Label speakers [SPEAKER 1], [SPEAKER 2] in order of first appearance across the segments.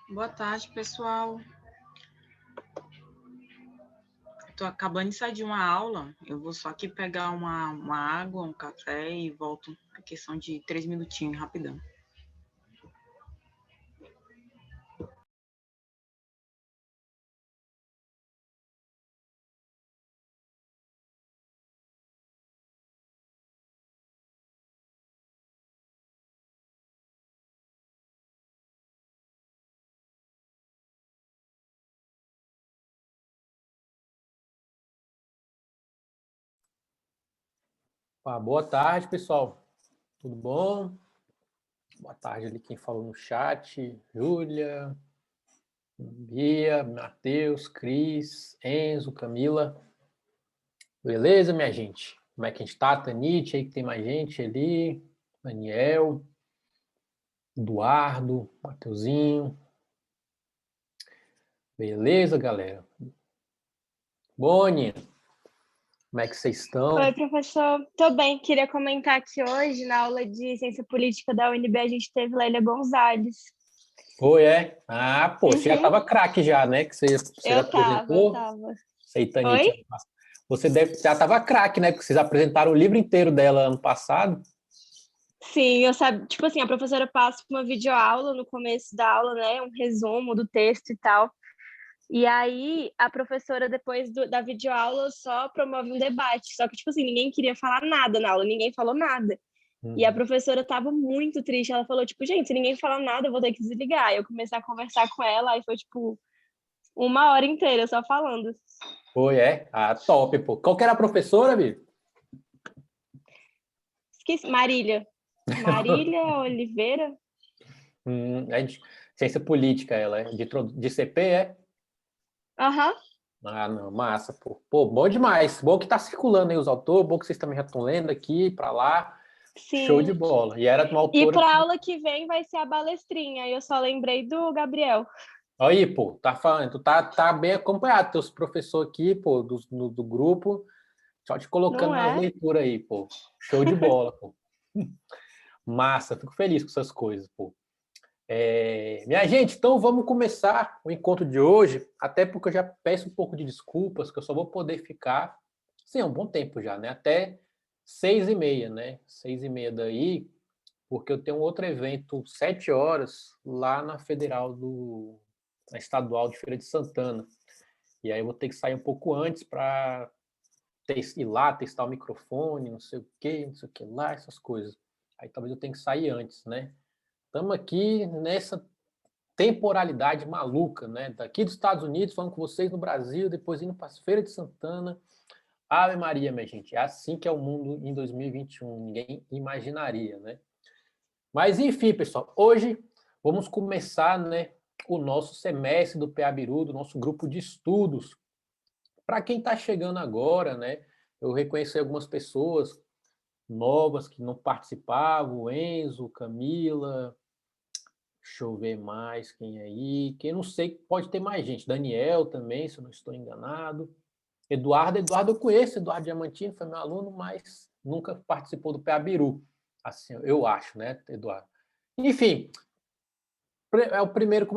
[SPEAKER 1] Boa tarde, pessoal. Estou acabando de sair de uma aula. Eu vou só aqui pegar uma água, um café e volto. A questão de 3 minutinhos, rapidão.
[SPEAKER 2] Boa tarde, pessoal. Tudo bom? Boa tarde ali quem falou no chat. Júlia, Bia, Matheus, Cris, Enzo, Camila. Beleza, minha gente? Como é que a gente tá? Tanite, aí que tem mais gente ali. Daniel, Eduardo, Mateuzinho. Beleza, galera? Boni, como é que vocês estão?
[SPEAKER 3] Oi, professor. Tô bem. Queria comentar que hoje, na aula de Ciência Política da UNB, a gente teve Lélia Gonzalez.
[SPEAKER 2] Foi, é? Ah, pô, você já tava craque já, né? Que você já apresentou.
[SPEAKER 3] Eu tava.
[SPEAKER 2] Sei, Tanite.
[SPEAKER 3] Oi?
[SPEAKER 2] Você já estava craque, né? Porque vocês apresentaram o livro inteiro dela ano passado.
[SPEAKER 3] Sim, eu sabia. Tipo assim, a professora passa uma videoaula no começo da aula, né? Um resumo do texto e tal. E aí, a professora, depois da videoaula, só promove um debate. Só que, tipo assim, ninguém queria falar nada na aula, ninguém falou nada. E a professora tava muito triste. Ela falou, tipo, gente, se ninguém falar nada, eu vou ter que desligar. Aí eu comecei a conversar com ela, aí foi, tipo, 1 hora inteira só falando.
[SPEAKER 2] Foi, é? Ah, top, pô. Qual que era a professora, Bi?
[SPEAKER 3] Esqueci. Marília Oliveira?
[SPEAKER 2] É de ciência política, ela é de CP, é?
[SPEAKER 3] Aham.
[SPEAKER 2] Ah, não, massa, pô. Pô, bom demais. Bom que tá circulando aí os autores, bom que vocês também já estão lendo aqui, pra lá. Show de
[SPEAKER 3] Sim.
[SPEAKER 2] bola. E era uma
[SPEAKER 3] E
[SPEAKER 2] autora...
[SPEAKER 3] pra aula que vem vai ser a balestrinha. Eu só lembrei do Gabriel.
[SPEAKER 2] Aí, pô, tá falando, tu tá bem acompanhado, teus professores aqui, pô, do grupo, só te colocando
[SPEAKER 3] Não
[SPEAKER 2] nas
[SPEAKER 3] é?
[SPEAKER 2] leituras aí, pô. Show de bola, pô. Massa, fico feliz com essas coisas, pô. Minha gente, então vamos começar o encontro de hoje, até porque eu já peço um pouco de desculpas, que eu só vou poder ficar, sim, há um bom tempo já, né? Até 6h30, né? 6h30 daí, porque eu tenho um outro evento, 7 horas, lá na Estadual de Feira de Santana. E aí eu vou ter que sair um pouco antes para ir lá, testar o microfone, não sei o quê, não sei o que lá, essas coisas. Aí talvez eu tenha que sair antes, né? Estamos aqui nessa temporalidade maluca, né? Daqui dos Estados Unidos, falando com vocês no Brasil, depois indo para a Feira de Santana. Ave Maria, minha gente, é assim que é o mundo em 2021, ninguém imaginaria, né? Mas enfim, pessoal, hoje vamos começar, né, o nosso semestre do PABIRU, do nosso grupo de estudos. Para quem está chegando agora, né, eu reconheci algumas pessoas novas que não participavam, Enzo, Camila, deixa eu ver mais quem aí. Quem não sei, pode ter mais gente. Daniel também, se eu não estou enganado. Eduardo eu conheço, Eduardo Diamantino, foi meu aluno, mas nunca participou do PABIRU. Assim, eu acho, né, Eduardo? Enfim, como é o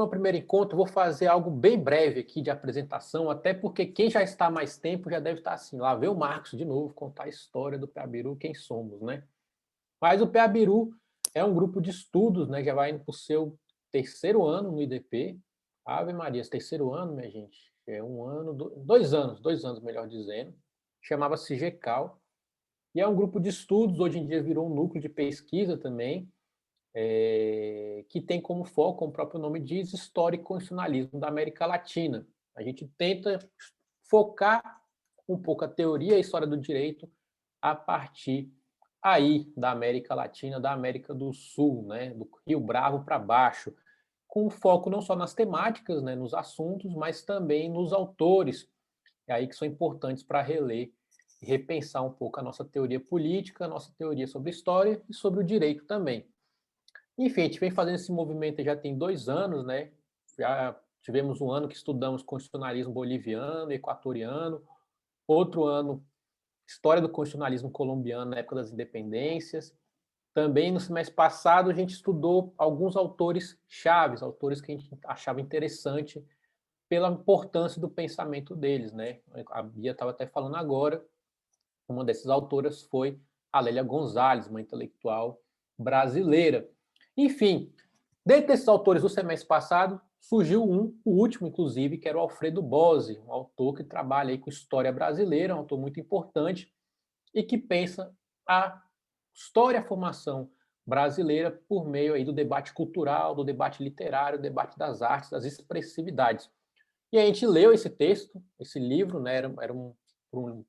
[SPEAKER 2] primeiro encontro, vou fazer algo bem breve aqui de apresentação, até porque quem já está há mais tempo já deve estar assim, lá ver o Marcos de novo, contar a história do PABIRU, quem somos, né? Mas o PABIRU é um grupo de estudos, né? Já vai indo para o seu terceiro ano no IDP. Ave Maria, esse terceiro ano, minha gente, é um ano, 2 anos, melhor dizendo. Chamava-se GECAL. E é um grupo de estudos, hoje em dia virou um núcleo de pesquisa também, que tem como foco, como o próprio nome diz, história e constitucionalismo da América Latina. A gente tenta focar um pouco a teoria e a história do direito a partir aí da América Latina, da América do Sul, né, do Rio Bravo para baixo, com foco não só nas temáticas, né, nos assuntos, mas também nos autores, aí que são importantes para reler e repensar um pouco a nossa teoria política, a nossa teoria sobre história e sobre o direito também. Enfim, a gente vem fazendo esse movimento já tem 2 anos, né? Já tivemos um ano que estudamos constitucionalismo boliviano, equatoriano, outro ano, história do constitucionalismo colombiano na época das independências. Também no semestre passado a gente estudou alguns autores chaves, autores que a gente achava interessante pela importância do pensamento deles, né? A Bia estava até falando agora, uma dessas autoras foi a Lélia Gonzalez, uma intelectual brasileira. Enfim, dentre esses autores do semestre passado, surgiu o último, inclusive, que era o Alfredo Bozzi, um autor que trabalha aí com história brasileira, um autor muito importante, e que pensa a história e a formação brasileira por meio aí do debate cultural, do debate literário, do debate das artes, das expressividades. E a gente leu esse texto, esse livro, né? Era um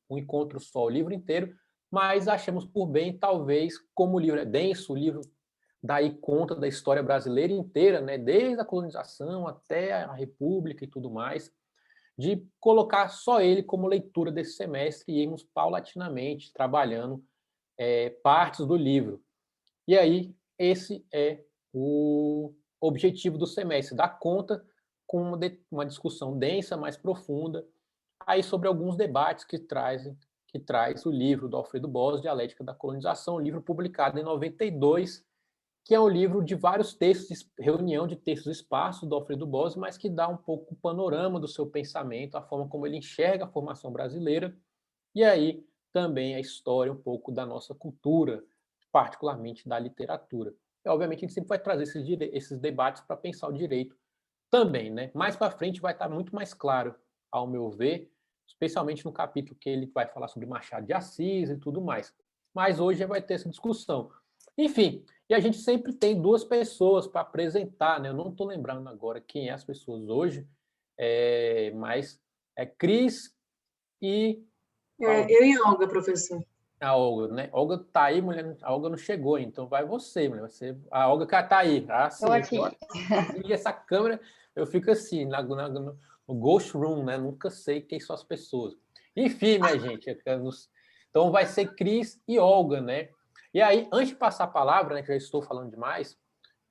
[SPEAKER 2] encontro só, o livro inteiro, mas achamos por bem, talvez, como o livro é denso, o livro dá aí conta da história brasileira inteira, né? Desde a colonização até a República e tudo mais, de colocar só ele como leitura desse semestre e irmos paulatinamente trabalhando partes do livro. E aí, esse é o objetivo do semestre, dar conta com uma discussão densa, mais profunda, aí sobre alguns debates que traz o livro do Alfredo Bozzi, Dialética da Colonização, um livro publicado em 92, que é um livro de vários textos, reunião de textos esparsos do Alfredo Bozzi, mas que dá um pouco o panorama do seu pensamento, a forma como ele enxerga a formação brasileira, e aí também a história um pouco da nossa cultura, particularmente da literatura. E, obviamente, a gente sempre vai trazer esses debates para pensar o direito também, né? Mais para frente vai estar muito mais claro, ao meu ver, especialmente no capítulo que ele vai falar sobre Machado de Assis e tudo mais. Mas hoje vai ter essa discussão. Enfim, e a gente sempre tem duas pessoas para apresentar, né? Eu não estou lembrando agora quem é as pessoas hoje, mas é Cris e...
[SPEAKER 4] Eu e Olga, professor.
[SPEAKER 2] A Olga, né? A Olga tá aí, mulher. A Olga não chegou, então vai você, mulher. A Olga que tá aí. Ah, sim.
[SPEAKER 5] Estou aqui.
[SPEAKER 2] E essa câmera, eu fico assim, no Ghost Room, né? Nunca sei quem são as pessoas. Enfim, minha gente. Então vai ser Cris e Olga, né? E aí, antes de passar a palavra, né? Que já estou falando demais,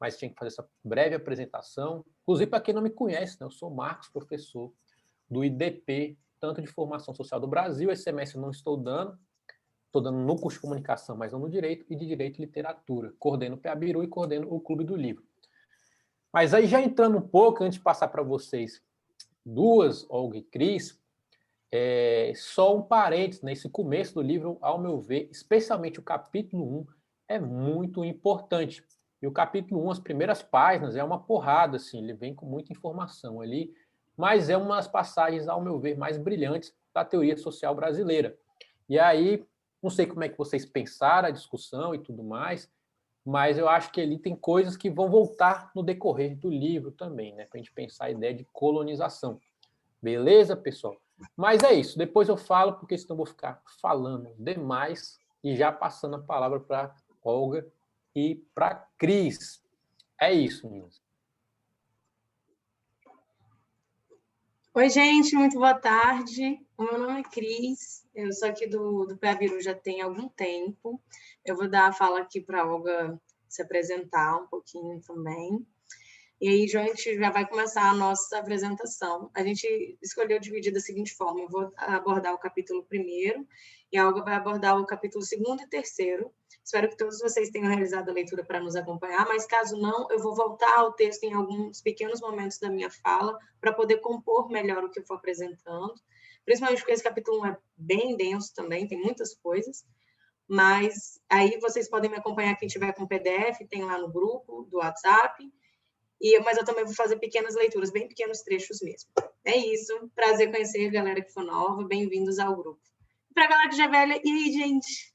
[SPEAKER 2] mas tinha que fazer essa breve apresentação. Inclusive, para quem não me conhece, né? Eu sou Marcos, professor do IDP, tanto de Formação Social do Brasil. Esse semestre eu não estou dando no curso de comunicação, mas não no direito, e de direito e literatura. Coordeno o PABIRU e coordeno o Clube do Livro. Mas aí, já entrando um pouco, antes de passar para vocês duas, Olga e Cris, só um parênteses, nesse começo do livro, ao meu ver, especialmente o capítulo 1, é muito importante. E o capítulo 1, as primeiras páginas, é uma porrada, assim, ele vem com muita informação ali, mas é uma das passagens, ao meu ver, mais brilhantes da teoria social brasileira. E aí, não sei como é que vocês pensaram a discussão e tudo mais, mas eu acho que ali tem coisas que vão voltar no decorrer do livro também, né? Para a gente pensar a ideia de colonização. Beleza, pessoal? Mas é isso. Depois eu falo, porque senão eu vou ficar falando demais e já passando a palavra para Olga e para Cris. É isso, meninas.
[SPEAKER 4] Oi, gente, muito boa tarde. O meu nome é Cris, eu sou aqui do PABIRU já tem algum tempo. Eu vou dar a fala aqui para a Olga se apresentar um pouquinho também. E aí, a gente já vai começar a nossa apresentação. A gente escolheu dividir da seguinte forma: eu vou abordar o capítulo 1º e a Olga vai abordar o capítulo 2º e 3º. Espero que todos vocês tenham realizado a leitura para nos acompanhar, mas caso não, eu vou voltar ao texto em alguns pequenos momentos da minha fala para poder compor melhor o que eu for apresentando, principalmente porque esse capítulo 1 é bem denso também, tem muitas coisas, mas aí vocês podem me acompanhar, quem tiver com PDF, tem lá no grupo do WhatsApp, mas eu também vou fazer pequenas leituras, bem pequenos trechos mesmo. É isso, prazer conhecer a galera que for nova, bem-vindos ao grupo. Para a galera que já é velha, e aí, gente?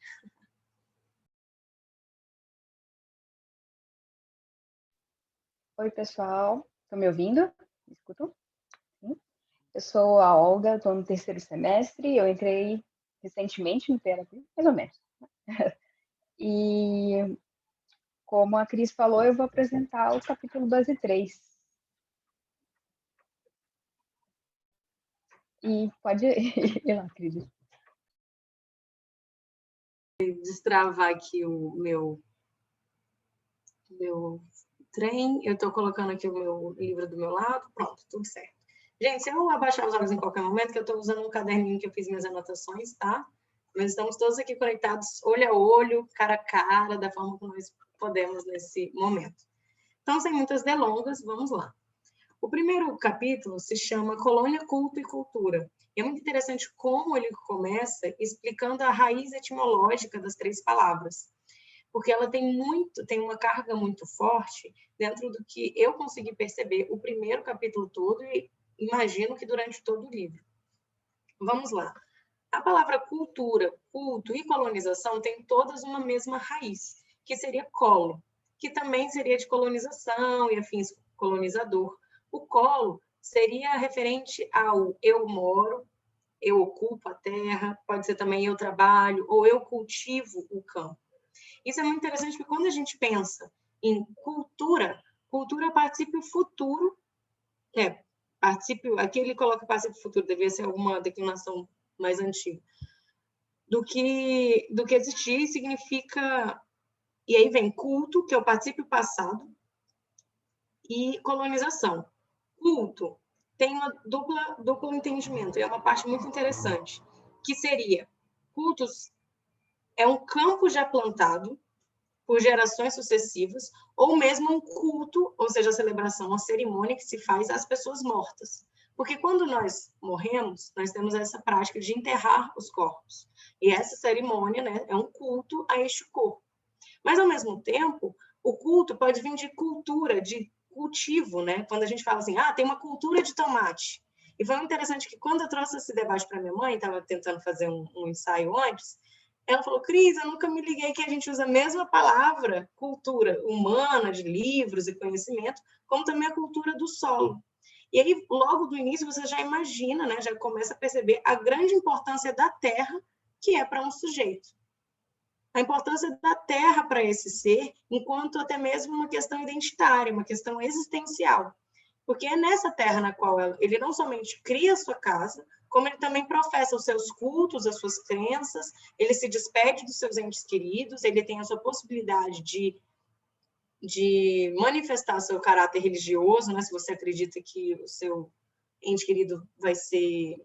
[SPEAKER 5] Oi, pessoal. Estão me ouvindo? Me escutam? Sim. Eu sou a Olga, estou no 3º semestre. Eu entrei recentemente no PABIRU, mais ou menos. E, como a Cris falou, eu vou apresentar o capítulo 2 e 3. E pode ir lá, Cris.
[SPEAKER 4] Destravar aqui o meu trem. Eu estou colocando aqui o meu livro do meu lado. Pronto, tudo certo. Gente, se eu abaixar os olhos em qualquer momento, que eu estou usando um caderninho que eu fiz minhas anotações, tá? Nós estamos todos aqui conectados olho a olho, cara a cara, da forma como nós podemos nesse momento. Então, sem muitas delongas, vamos lá. O primeiro capítulo se chama Colônia, Culto e Cultura. E é muito interessante como ele começa explicando a raiz etimológica das 3 palavras, porque ela tem uma carga muito forte dentro do que eu consegui perceber o primeiro capítulo todo e imagino que durante todo o livro. Vamos lá. A palavra cultura, culto e colonização têm todas uma mesma raiz, que seria colo, que também seria de colonização e afins colonizador. O colo seria referente ao eu moro, eu ocupo a terra, pode ser também eu trabalho, ou eu cultivo o campo. Isso é muito interessante porque quando a gente pensa em cultura, cultura é particípio futuro, aqui ele coloca particípio futuro, devia ser alguma declinação mais antiga, do que existir, significa, e aí vem culto, que é o particípio passado, e colonização. Culto tem uma duplo entendimento, e é uma parte muito interessante, que seria, cultos é um campo já plantado por gerações sucessivas, ou mesmo um culto, ou seja, a celebração, uma cerimônia que se faz às pessoas mortas. Porque quando nós morremos, nós temos essa prática de enterrar os corpos. E essa cerimônia, né, é um culto a este corpo. Mas, ao mesmo tempo, o culto pode vir de cultura, de cultivo, né? Quando a gente fala assim, tem uma cultura de tomate. E foi muito interessante que quando eu trouxe esse debate para minha mãe, estava tentando fazer um ensaio antes, ela falou, Cris, eu nunca me liguei que a gente usa a mesma palavra, cultura humana, de livros e conhecimento, como também a cultura do solo. E aí, logo do início, você já imagina, né, já começa a perceber a grande importância da terra, que é para um sujeito. A importância da terra para esse ser, enquanto até mesmo uma questão identitária, uma questão existencial. Porque é nessa terra na qual ele não somente cria a sua casa, como ele também professa os seus cultos, as suas crenças, ele se despede dos seus entes queridos, ele tem a sua possibilidade de manifestar seu caráter religioso, né? Se você acredita que o seu ente querido vai ser,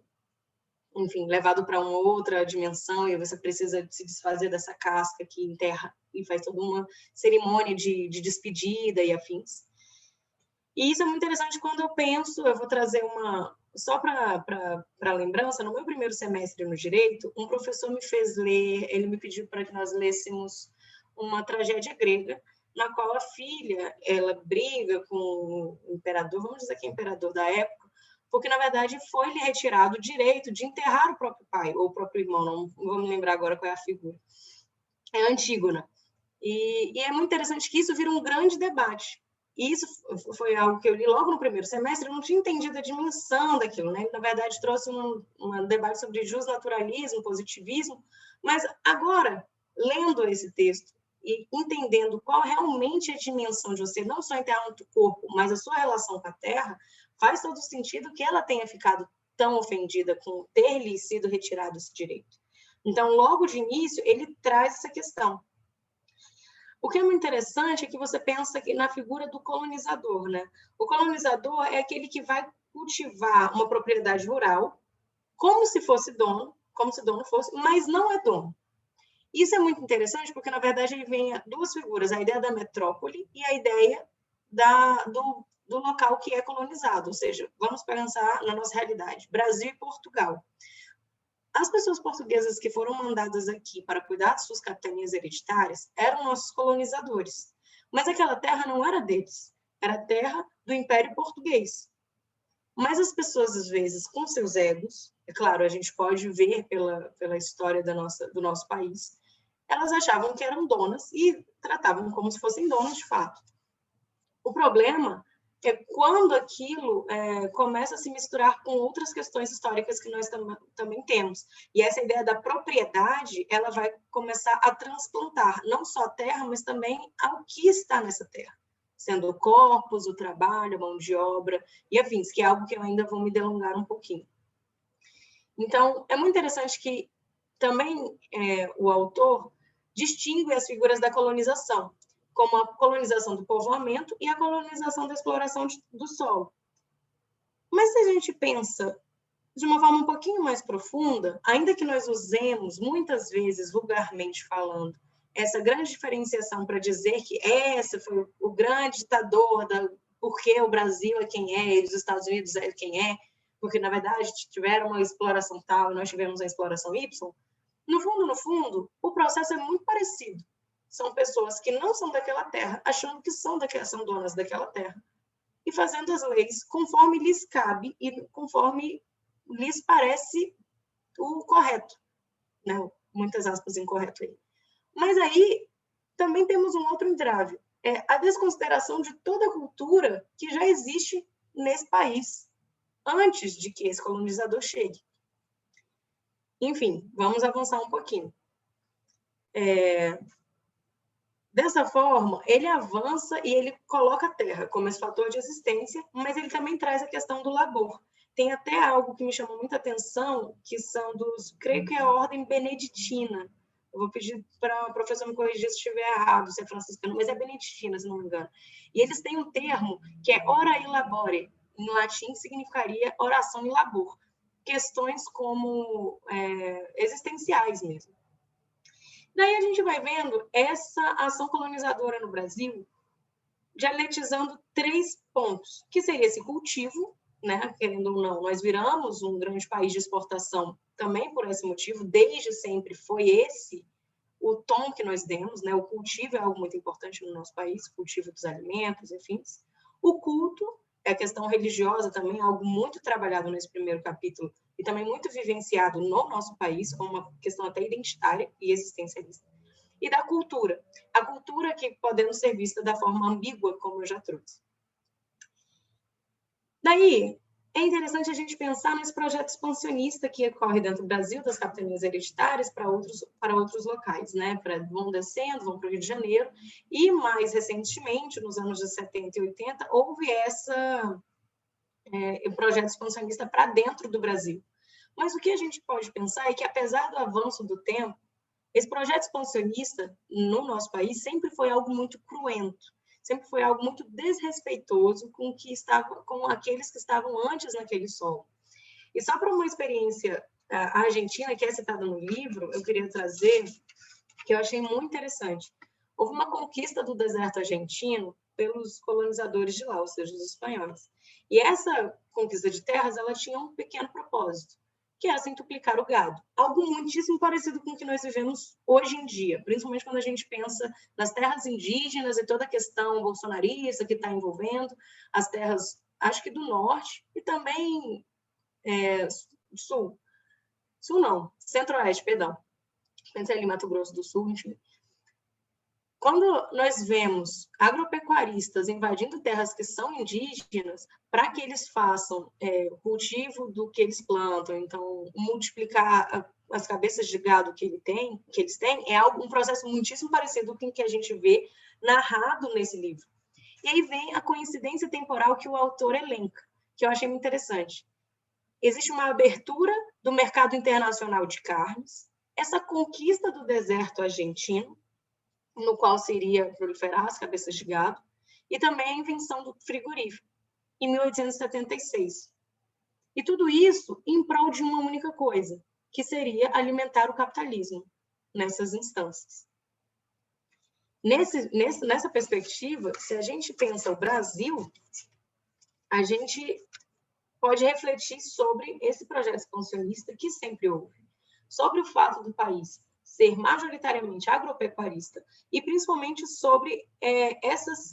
[SPEAKER 4] enfim, levado para uma outra dimensão e você precisa se desfazer dessa casca que enterra e faz toda uma cerimônia de despedida e afins. E isso é muito interessante quando eu penso, eu vou trazer só para lembrança, no meu primeiro semestre no Direito, um professor me fez ler, ele me pediu para que nós lêssemos uma tragédia grega, na qual a filha, ela briga com o imperador, vamos dizer que é o imperador da época, porque, na verdade, foi-lhe retirado o direito de enterrar o próprio pai, ou o próprio irmão, não vou me lembrar agora qual é a figura. É Antígona. E é muito interessante que isso vira um grande debate. E isso foi algo que eu li logo no primeiro semestre, eu não tinha entendido a dimensão daquilo, né? Na verdade, trouxe um debate sobre justnaturalismo, positivismo, mas agora, lendo esse texto e entendendo qual realmente é a dimensão de você não só enterrar o corpo, mas a sua relação com a terra, faz todo sentido que ela tenha ficado tão ofendida com ter-lhe sido retirado esse direito. Então, logo de início, ele traz essa questão. O que é muito interessante é que você pensa na figura do colonizador, né? O colonizador é aquele que vai cultivar uma propriedade rural como se fosse dono, como se dono fosse, mas não é dono. Isso é muito interessante porque, na verdade, ele vem a 2 figuras, a ideia da metrópole e a ideia do local que é colonizado, ou seja, vamos pensar na nossa realidade, Brasil e Portugal. As pessoas portuguesas que foram mandadas aqui para cuidar de suas capitanias hereditárias eram nossos colonizadores. Mas aquela terra não era deles, era a terra do Império Português. Mas as pessoas, às vezes, com seus egos, é claro, a gente pode ver pela história do nosso país, elas achavam que eram donas e tratavam como se fossem donas de fato. O problema é quando aquilo começa a se misturar com outras questões históricas que nós também temos. E essa ideia da propriedade, ela vai começar a transplantar não só a terra, mas também ao que está nessa terra, sendo o corpus, o trabalho, a mão de obra e afins, que é algo que eu ainda vou me delongar um pouquinho. Então, é muito interessante que também o autor distingue as figuras da colonização, como a colonização do povoamento e a colonização da exploração do solo. Mas se a gente pensa de uma forma um pouquinho mais profunda, ainda que nós usemos, muitas vezes, vulgarmente falando, essa grande diferenciação para dizer que esse foi o grande ditador, porque o Brasil é quem é, e os Estados Unidos é quem é, porque, na verdade, tiveram uma exploração tal e nós tivemos a exploração Y, no fundo, o processo é muito parecido. São pessoas que não são daquela terra, achando que são donas daquela terra, e fazendo as leis conforme lhes cabe e conforme lhes parece o correto, né? Muitas aspas incorreto aí. Mas aí também temos um outro entrave, a desconsideração de toda a cultura que já existe nesse país, antes de que esse colonizador chegue. Enfim, vamos avançar um pouquinho. Dessa forma, ele avança e ele coloca a terra como esse fator de existência, mas ele também traz a questão do labor. Tem até algo que me chamou muita atenção, que são creio que é a ordem beneditina. Eu vou pedir para o professor me corrigir se estiver errado, se é franciscano, mas é beneditina, se não me engano. E eles têm um termo que é ora e labore. Em latim, significaria oração e labor. Questões como existenciais mesmo. Daí a gente vai vendo essa ação colonizadora no Brasil dialetizando 3 pontos, que seria esse cultivo, né? Querendo ou não, nós viramos um grande país de exportação também por esse motivo, desde sempre foi esse o tom que nós demos, né? O cultivo é algo muito importante no nosso país, o cultivo dos alimentos, enfim. O culto, a questão religiosa também, algo muito trabalhado nesse primeiro capítulo e também muito vivenciado no nosso país, como uma questão até identitária e existencialista. E da cultura. A cultura que podendo ser vista da forma ambígua, como eu já trouxe. Daí, é interessante a gente pensar nesse projeto expansionista que ocorre dentro do Brasil, das capitanias hereditárias, para outros locais, né? Vão descendo, vão para o Rio de Janeiro, e mais recentemente, nos anos de 70 e 80, houve o projeto expansionista para dentro do Brasil. Mas o que a gente pode pensar é que, apesar do avanço do tempo, esse projeto expansionista no nosso país sempre foi algo muito cruento, sempre foi algo muito desrespeitoso com aqueles que estavam antes naquele solo. E só para uma experiência argentina, que é citada no livro, eu queria trazer, que eu achei muito interessante. Houve uma conquista do deserto argentino pelos colonizadores de lá, ou seja, os espanhóis. E essa conquista de terras, ela tinha um pequeno propósito, que é centuplicar o gado. Algo muitíssimo parecido com o que nós vivemos hoje em dia, principalmente quando a gente pensa nas terras indígenas e toda a questão bolsonarista que está envolvendo as terras, acho que do norte, e também sul. Sul não, centro-oeste, perdão. Pensei ali em Mato Grosso do Sul, enfim. Quando nós vemos agropecuaristas invadindo terras que são indígenas para que eles façam o cultivo do que eles plantam, então multiplicar as cabeças de gado que eles têm, é um processo muitíssimo parecido com o que a gente vê narrado nesse livro. E aí vem a coincidência temporal que o autor elenca, que eu achei muito interessante. Existe uma abertura do mercado internacional de carnes, essa conquista do deserto argentino, no qual seria proliferar as cabeças de gado, e também a invenção do frigorífico, em 1876. E tudo isso em prol de uma única coisa, que seria alimentar o capitalismo nessas instâncias. Nessa perspectiva, se a gente pensa o Brasil, a gente pode refletir sobre esse projeto expansionista que sempre houve, sobre o fato do país ser majoritariamente agropecuarista e principalmente sobre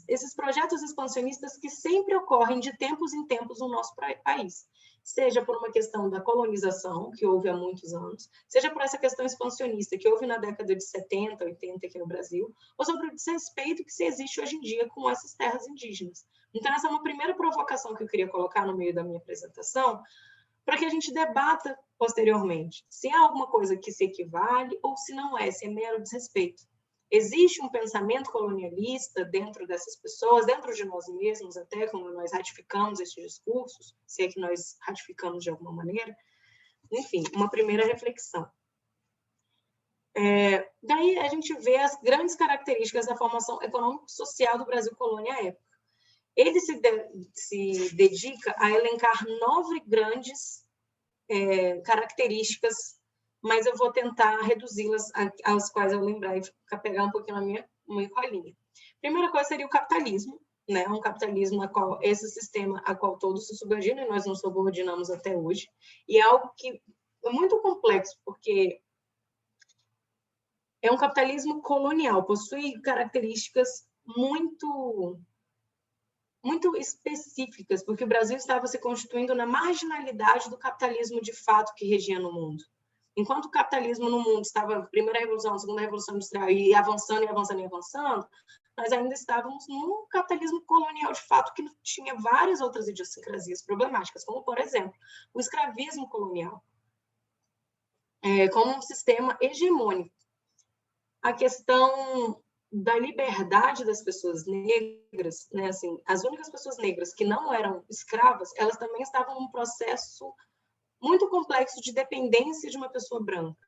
[SPEAKER 4] esses projetos expansionistas que sempre ocorrem de tempos em tempos no nosso país, seja por uma questão da colonização, que houve há muitos anos, seja por essa questão expansionista que houve na década de 70, 80 aqui no Brasil, ou sobre o desrespeito que se existe hoje em dia com essas terras indígenas. Então, essa é uma primeira provocação que eu queria colocar no meio da minha apresentação, para que a gente debata posteriormente se há alguma coisa que se equivale ou se não é, se é mero desrespeito. Existe um pensamento colonialista dentro dessas pessoas, dentro de nós mesmos, até quando nós ratificamos esses discursos, se é que nós ratificamos de alguma maneira. Enfim, uma primeira reflexão. Daí a gente vê as grandes características da formação econômico-social do Brasil colônia à época. Ele se dedica a elencar 9 grandes características, mas eu vou tentar reduzi-las às quais eu lembrar e pegar um pouquinho na minha colinha. Primeira coisa seria o capitalismo, né? Um capitalismo na qual esse sistema a qual todos se subordinam e nós nos subordinamos até hoje, e é algo que é muito complexo, porque é um capitalismo colonial, possui características muito específicas, porque o Brasil estava se constituindo na marginalidade do capitalismo de fato que regia no mundo. Enquanto o capitalismo no mundo estava, primeira revolução, segunda revolução industrial, e avançando, e avançando, e avançando, nós ainda estávamos num capitalismo colonial de fato que tinha várias outras idiosincrasias problemáticas, como, por exemplo, o escravismo colonial, como um sistema hegemônico. A questão da liberdade das pessoas negras, né, assim, as únicas pessoas negras que não eram escravas, elas também estavam num processo muito complexo de dependência de uma pessoa branca.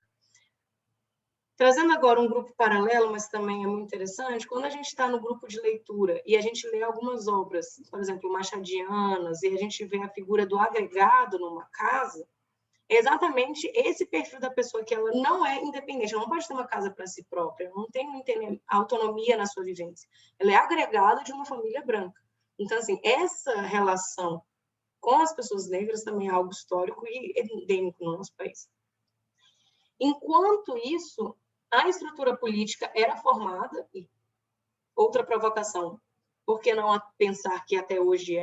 [SPEAKER 4] Trazendo agora um grupo paralelo, mas também é muito interessante, quando a gente está no grupo de leitura e a gente lê algumas obras, por exemplo, machadianas, e a gente vê a figura do agregado numa casa, é exatamente esse perfil da pessoa que ela não é independente, ela não pode ter uma casa para si própria, não tem autonomia na sua vivência. Ela é agregada de uma família branca. Então, assim, essa relação com as pessoas negras também é algo histórico e endêmico no nosso país. Enquanto isso, a estrutura política era formada, e outra provocação, por que não pensar que até hoje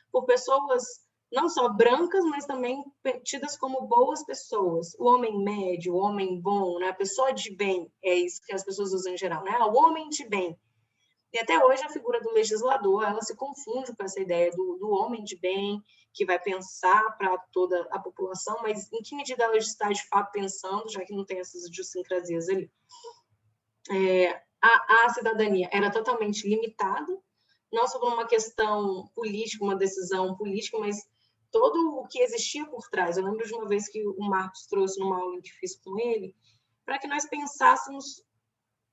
[SPEAKER 4] por pessoas não só brancas, mas também tidas como boas pessoas. O homem médio, o homem bom, né? A pessoa de bem, é isso que as pessoas usam em geral, né? O homem de bem. E até hoje a figura do legislador, ela se confunde com essa ideia do homem de bem, que vai pensar para toda a população, mas em que medida ela está de fato pensando, já que não tem essas idiosincrasias ali. A cidadania era totalmente limitada, não sobre uma questão política, uma decisão política, mas todo o que existia por trás. Eu lembro de uma vez que o Marcos trouxe numa aula que fiz com ele, para que nós pensássemos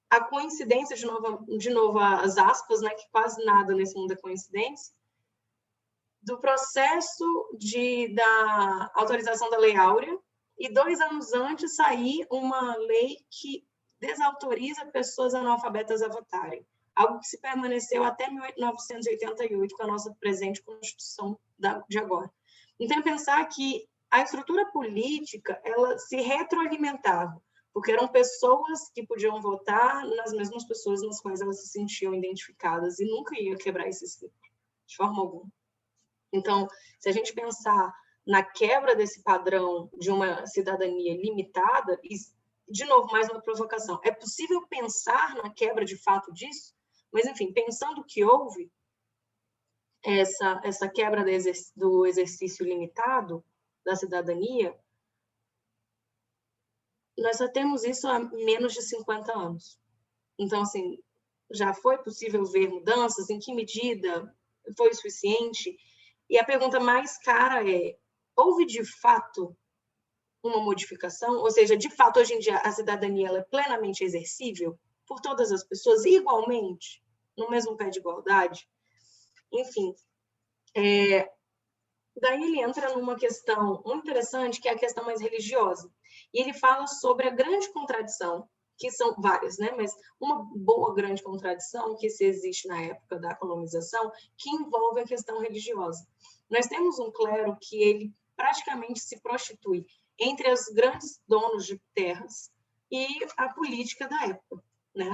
[SPEAKER 4] a coincidência, de novo as aspas, né, que quase nada nesse mundo é coincidência, do processo da autorização da Lei Áurea, e 2 anos antes sair uma lei que desautoriza pessoas analfabetas a votarem, algo que se permaneceu até 1988 com a nossa presente Constituição de agora. Então, pensar que a estrutura política, ela se retroalimentava, porque eram pessoas que podiam votar nas mesmas pessoas nas quais elas se sentiam identificadas, e nunca ia quebrar esse ciclo, de forma alguma. Então, se a gente pensar na quebra desse padrão de uma cidadania limitada, e, de novo, mais uma provocação, é possível pensar na quebra de fato disso? Mas, enfim, pensando que houve essa quebra do exercício limitado da cidadania, nós só temos isso há menos de 50 anos. Então, assim, já foi possível ver mudanças? Em que medida foi o suficiente? E a pergunta mais cara é, houve de fato uma modificação? Ou seja, de fato, hoje em dia, a cidadania ela é plenamente exercível por todas as pessoas, igualmente, no mesmo pé de igualdade? Enfim, daí ele entra numa questão muito interessante, que é a questão mais religiosa. E ele fala sobre a grande contradição, que são várias, né? Mas uma boa grande contradição que se existe na época da colonização, que envolve a questão religiosa. Nós temos um clero que ele praticamente se prostitui entre os grandes donos de terras e a política da época, né?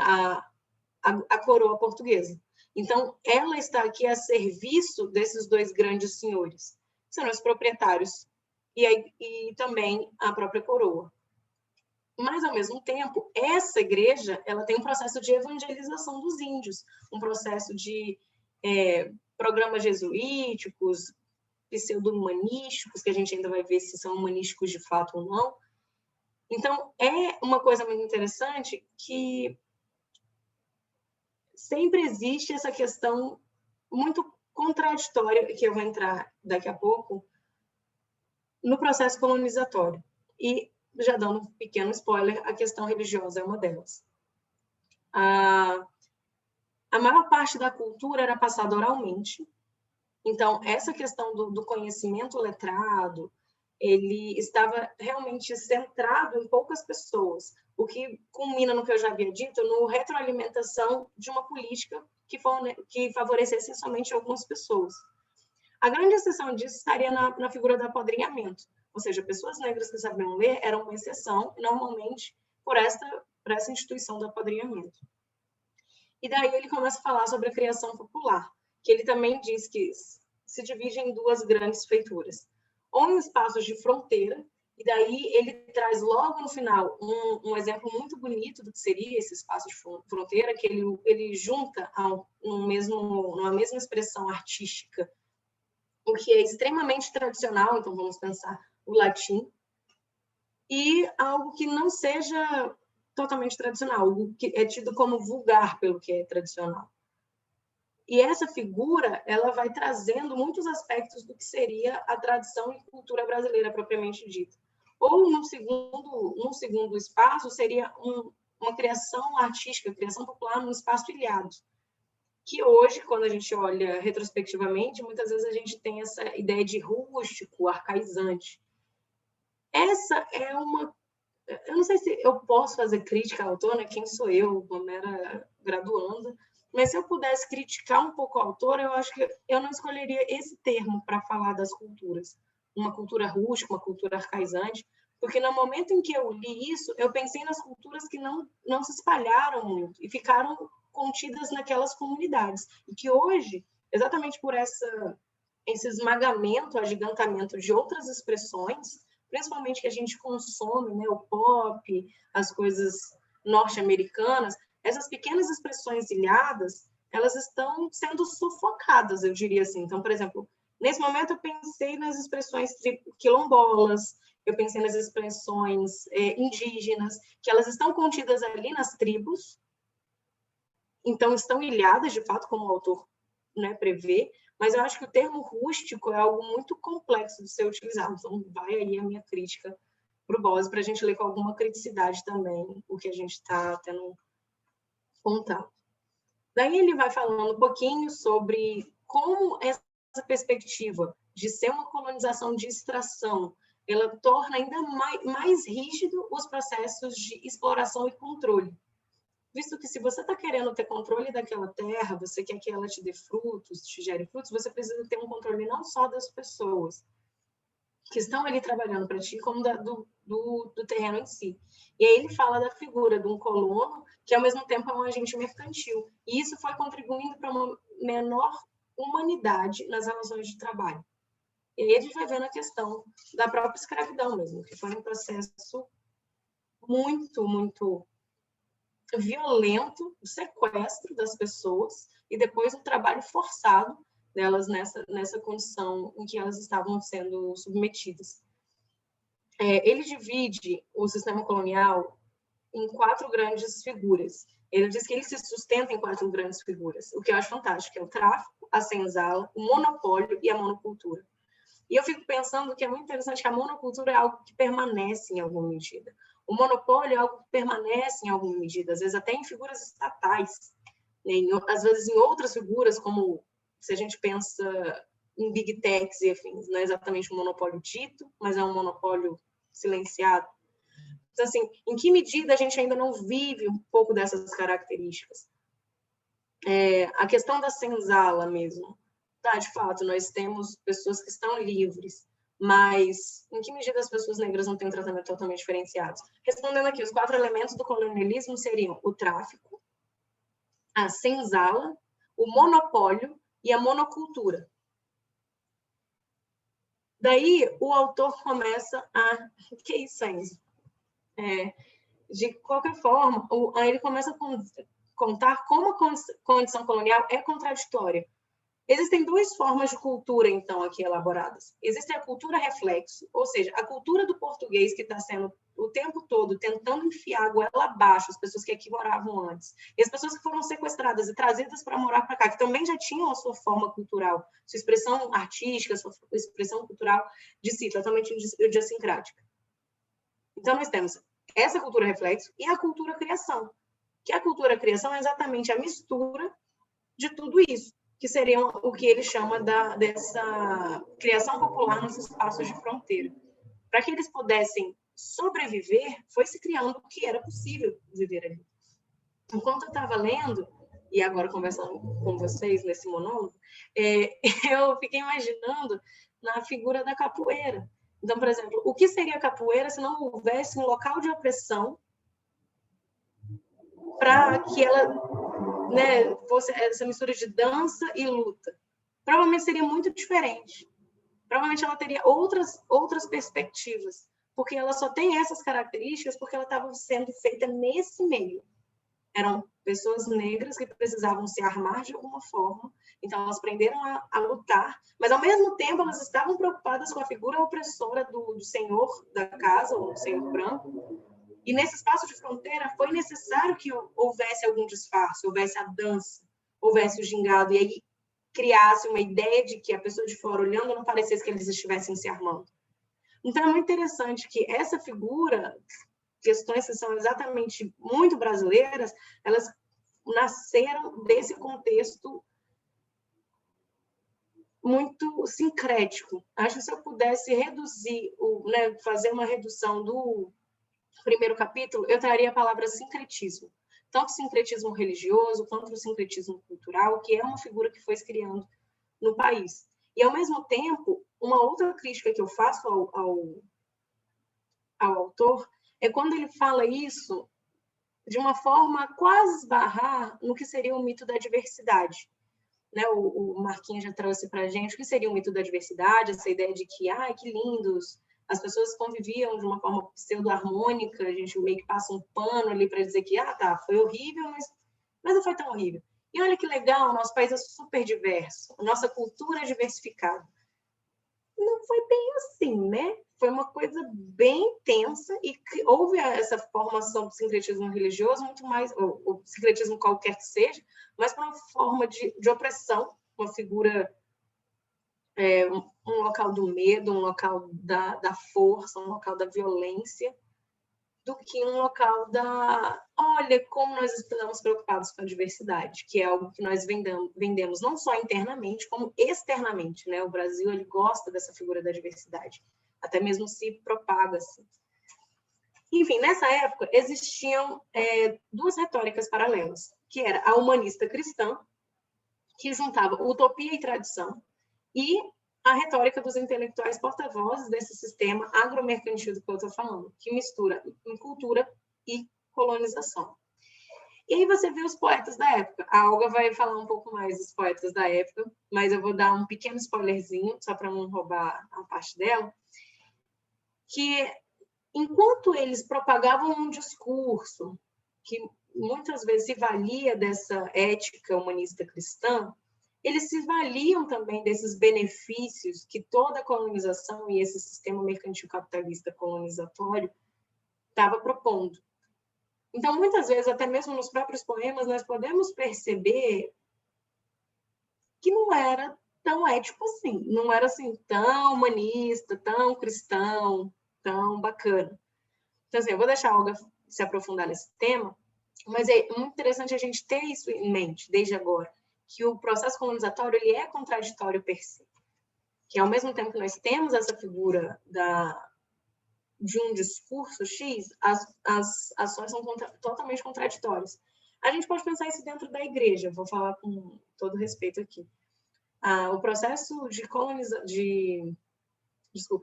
[SPEAKER 4] A coroa portuguesa. Então, ela está aqui a serviço desses 2 grandes senhores, que são os proprietários e também a própria coroa. Mas, ao mesmo tempo, essa igreja ela tem um processo de evangelização dos índios, um processo de programas jesuíticos, pseudo-humanísticos, que a gente ainda vai ver se são humanísticos de fato ou não. Então, é uma coisa muito interessante que sempre existe essa questão muito contraditória, que eu vou entrar daqui a pouco, no processo colonizatório. E, já dando um pequeno spoiler, a questão religiosa é uma delas. A maior parte da cultura era passada oralmente. Então, essa questão do conhecimento letrado, ele estava realmente centrado em poucas pessoas, o que culmina no que eu já havia dito, no retroalimentação de uma política que favorecesse somente algumas pessoas. A grande exceção disso estaria na figura do apadrinhamento, ou seja, pessoas negras que sabiam ler eram uma exceção, normalmente, por essa instituição do apadrinhamento. E daí ele começa a falar sobre a criação popular, que ele também diz que se divide em duas grandes feituras, ou em espaços de fronteira, e daí ele traz logo no final um exemplo muito bonito do que seria esse espaço de fronteira, que ele junta numa mesma expressão artística o que é extremamente tradicional, então vamos pensar o latim, e algo que não seja totalmente tradicional, algo que é tido como vulgar pelo que é tradicional. E essa figura, ela vai trazendo muitos aspectos do que seria a tradição e cultura brasileira propriamente dita. Ou, num segundo espaço, seria uma criação artística, criação popular num espaço ilhado, que hoje, quando a gente olha retrospectivamente, muitas vezes a gente tem essa ideia de rústico, arcaizante. Essa é uma... Eu não sei se eu posso fazer crítica ao autor, né? Quem sou eu, uma mera graduanda, mas se eu pudesse criticar um pouco o autor, eu acho que eu não escolheria esse termo para falar das culturas. Uma cultura rústica, uma cultura arcaizante, porque no momento em que eu li isso, eu pensei nas culturas que não se espalharam muito e ficaram contidas naquelas comunidades. E que hoje, exatamente por esse esmagamento, agigantamento de outras expressões, principalmente que a gente consome, né, o pop, as coisas norte-americanas, essas pequenas expressões ilhadas, elas estão sendo sufocadas, eu diria assim. Então, por exemplo, nesse momento eu pensei nas expressões quilombolas, eu pensei nas expressões indígenas, que elas estão contidas ali nas tribos, então estão ilhadas, de fato, como o autor, né, prevê, mas eu acho que o termo rústico é algo muito complexo de ser utilizado. Então, vai aí a minha crítica para o Bose, para a gente ler com alguma criticidade também o que a gente está tendo contato. Daí ele vai falando um pouquinho sobre como essa perspectiva de ser uma colonização de extração, ela torna ainda mais rígido os processos de exploração e controle. Visto que se você está querendo ter controle daquela terra, você quer que ela te dê frutos, te gere frutos, você precisa ter um controle não só das pessoas que estão ali trabalhando para ti, como do terreno em si. E aí ele fala da figura de um colono, que ao mesmo tempo é um agente mercantil. E isso foi contribuindo para uma menor humanidade nas relações de trabalho. E aí a gente vai vendo a questão da própria escravidão mesmo, que foi um processo muito, muito violento, o sequestro das pessoas e depois o trabalho forçado delas nessa condição em que elas estavam sendo submetidas. Ele divide o sistema colonial em 4 grandes figuras. Ele diz que ele se sustenta em 4 grandes figuras, o que eu acho fantástico, é o tráfico, a senzala, o monopólio e a monocultura. E eu fico pensando que é muito interessante que a monocultura é algo que permanece em alguma medida. O monopólio é algo que permanece em alguma medida, às vezes até em figuras estatais, né? Às vezes em outras figuras, como se a gente pensa em big techs e afins, não é exatamente um monopólio dito, mas é um monopólio silenciado. Então, assim, em que medida a gente ainda não vive um pouco dessas características? A questão da senzala mesmo. Tá, de fato, nós temos pessoas que estão livres, mas em que medida as pessoas negras não têm um tratamento totalmente diferenciado? Respondendo aqui, os 4 elementos do colonialismo seriam o tráfico, a senzala, o monopólio e a monocultura. Daí, o autor começa a... Que isso, Enzo? De qualquer forma, aí ele começa a contar como a condição colonial é contraditória. Existem 2 formas de cultura, então, aqui elaboradas. Existe a cultura reflexo, ou seja, a cultura do português que está sendo o tempo todo tentando enfiar a goela abaixo as pessoas que aqui moravam antes. E as pessoas que foram sequestradas e trazidas para morar para cá, que também já tinham a sua forma cultural, sua expressão artística, sua expressão cultural de si, totalmente idiosincrática. Então, nós temos essa cultura reflexo e a cultura criação, que a cultura criação é exatamente a mistura de tudo isso, que seria o que ele chama dessa criação popular nos espaços de fronteira. para que eles pudessem sobreviver, foi se criando o que era possível viver ali. Enquanto eu estava lendo, e agora conversando com vocês nesse monólogo, eu fiquei imaginando na figura da capoeira. Então, por exemplo, o que seria a capoeira se não houvesse um local de opressão para que ela, né, fosse essa mistura de dança e luta? Provavelmente seria muito diferente. Provavelmente ela teria outras perspectivas, porque ela só tem essas características porque ela estava sendo feita nesse meio. Eram pessoas negras que precisavam se armar de alguma forma, então elas aprenderam a lutar, mas ao mesmo tempo elas estavam preocupadas com a figura opressora do senhor da casa, ou do senhor branco, e nesse espaço de fronteira foi necessário que houvesse algum disfarce, houvesse a dança, houvesse o gingado, e aí criasse uma ideia de que a pessoa de fora olhando não parecesse que eles estivessem se armando. Então é muito interessante que essa figura, questões que são exatamente muito brasileiras, elas nasceram desse contexto muito sincrético. Acho que se eu pudesse reduzir, né, fazer uma redução do primeiro capítulo, eu traria a palavra sincretismo. Tanto o sincretismo religioso quanto o sincretismo cultural, que é uma figura que foi se criando no país. E, ao mesmo tempo, uma outra crítica que eu faço ao autor é quando ele fala isso de uma forma a quase esbarrar no que seria o mito da diversidade. Né? O Marquinhos já trouxe para a gente o que seria o mito da diversidade, essa ideia de que, que lindos, as pessoas conviviam de uma forma pseudo-harmônica, a gente meio que passa um pano ali para dizer que, foi horrível, mas não foi tão horrível. E olha que legal, o nosso país é super diverso, a nossa cultura é diversificada. Não foi bem assim, né? Foi uma coisa bem intensa e houve essa formação do sincretismo religioso muito mais, ou sincretismo qualquer que seja, mas para uma forma de opressão, uma figura, um local do medo, um local da força, um local da violência, do que um local olha como nós estamos preocupados com a diversidade, que é algo que nós vendemos não só internamente, como externamente, né? O Brasil, ele gosta dessa figura da diversidade, até mesmo se propaga assim. Enfim, nessa época, existiam duas retóricas paralelas, que era a humanista cristã, que juntava utopia e tradição, e a retórica dos intelectuais porta-vozes desse sistema agromercantil do que eu estou falando, que mistura em cultura e colonização. E aí você vê os poetas da época. A Olga vai falar um pouco mais dos poetas da época, mas eu vou dar um pequeno spoilerzinho, só para não roubar a parte dela, que enquanto eles propagavam um discurso que muitas vezes se valia dessa ética humanista cristã, eles se valiam também desses benefícios que toda a colonização e esse sistema mercantil capitalista colonizatório estava propondo. Então, muitas vezes, até mesmo nos próprios poemas, nós podemos perceber que não era tão ético assim, não era assim tão humanista, tão cristão, tão bacana. Então, assim, eu vou deixar a Olga se aprofundar nesse tema, mas é muito interessante a gente ter isso em mente desde agora, que o processo colonizatório ele é contraditório per si. Que ao mesmo tempo que nós temos essa figura de um discurso X, as ações são totalmente contraditórias. A gente pode pensar isso dentro da igreja, vou falar com todo respeito aqui. O processo de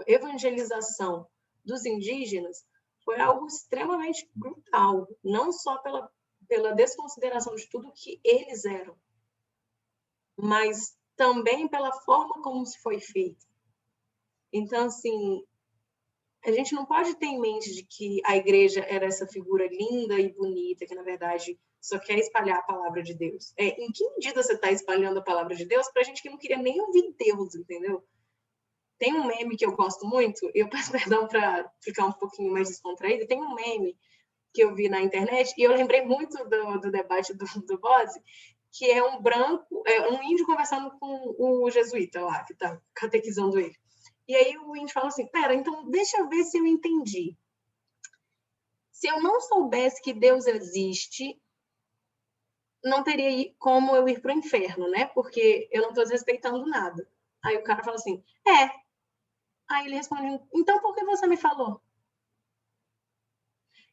[SPEAKER 4] evangelização dos indígenas foi algo extremamente brutal, não só pela desconsideração de tudo que eles eram, mas também pela forma como se foi feito. Então, assim, a gente não pode ter em mente de que a igreja era essa figura linda e bonita, que, na verdade, só quer espalhar a palavra de Deus. Em que medida você está espalhando a palavra de Deus para gente que não queria nem ouvir Deus, entendeu? Tem um meme que eu gosto muito, eu peço perdão para ficar um pouquinho mais descontraída, tem um meme que eu vi na internet, e eu lembrei muito do debate do Bose, que é um branco, um índio conversando com o jesuíta lá, que está catequizando ele. E aí o índio fala assim, pera, então deixa eu ver se eu entendi. Se eu não soubesse que Deus existe, não teria como eu ir para o inferno, né? Porque eu não estou desrespeitando nada. Aí o cara fala assim, Aí ele responde, então por que você me falou?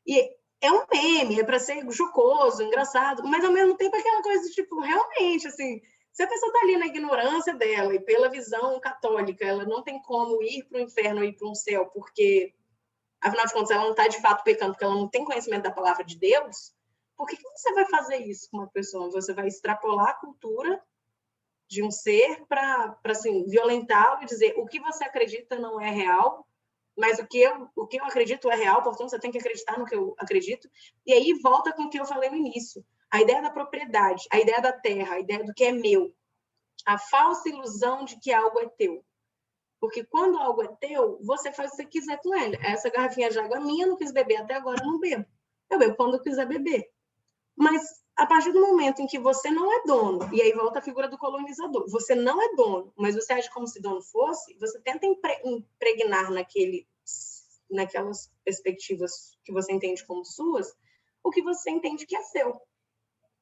[SPEAKER 4] E é um meme, é para ser jocoso, engraçado, mas ao mesmo tempo é aquela coisa, tipo, realmente, assim, se a pessoa está ali na ignorância dela e pela visão católica, ela não tem como ir para o inferno ou ir para um céu, porque, afinal de contas, ela não está de fato pecando, porque ela não tem conhecimento da palavra de Deus, por que você vai fazer isso com uma pessoa? Você vai extrapolar a cultura de um ser para assim, violentá-lo e dizer o que você acredita não é real, mas o que eu acredito é real, portanto, você tem que acreditar no que eu acredito. E aí volta com o que eu falei no início. A ideia da propriedade, a ideia da terra, a ideia do que é meu. A falsa ilusão de que algo é teu. Porque quando algo é teu, você faz o que você quiser com ele. Essa garrafinha de água é minha, não quis beber até agora, não bebo. Eu bebo quando eu quiser beber. Mas a partir do momento em que você não é dono, e aí volta a figura do colonizador, você não é dono, mas você age como se dono fosse, você tenta impregnar naquelas perspectivas que você entende como suas, o que você entende que é seu.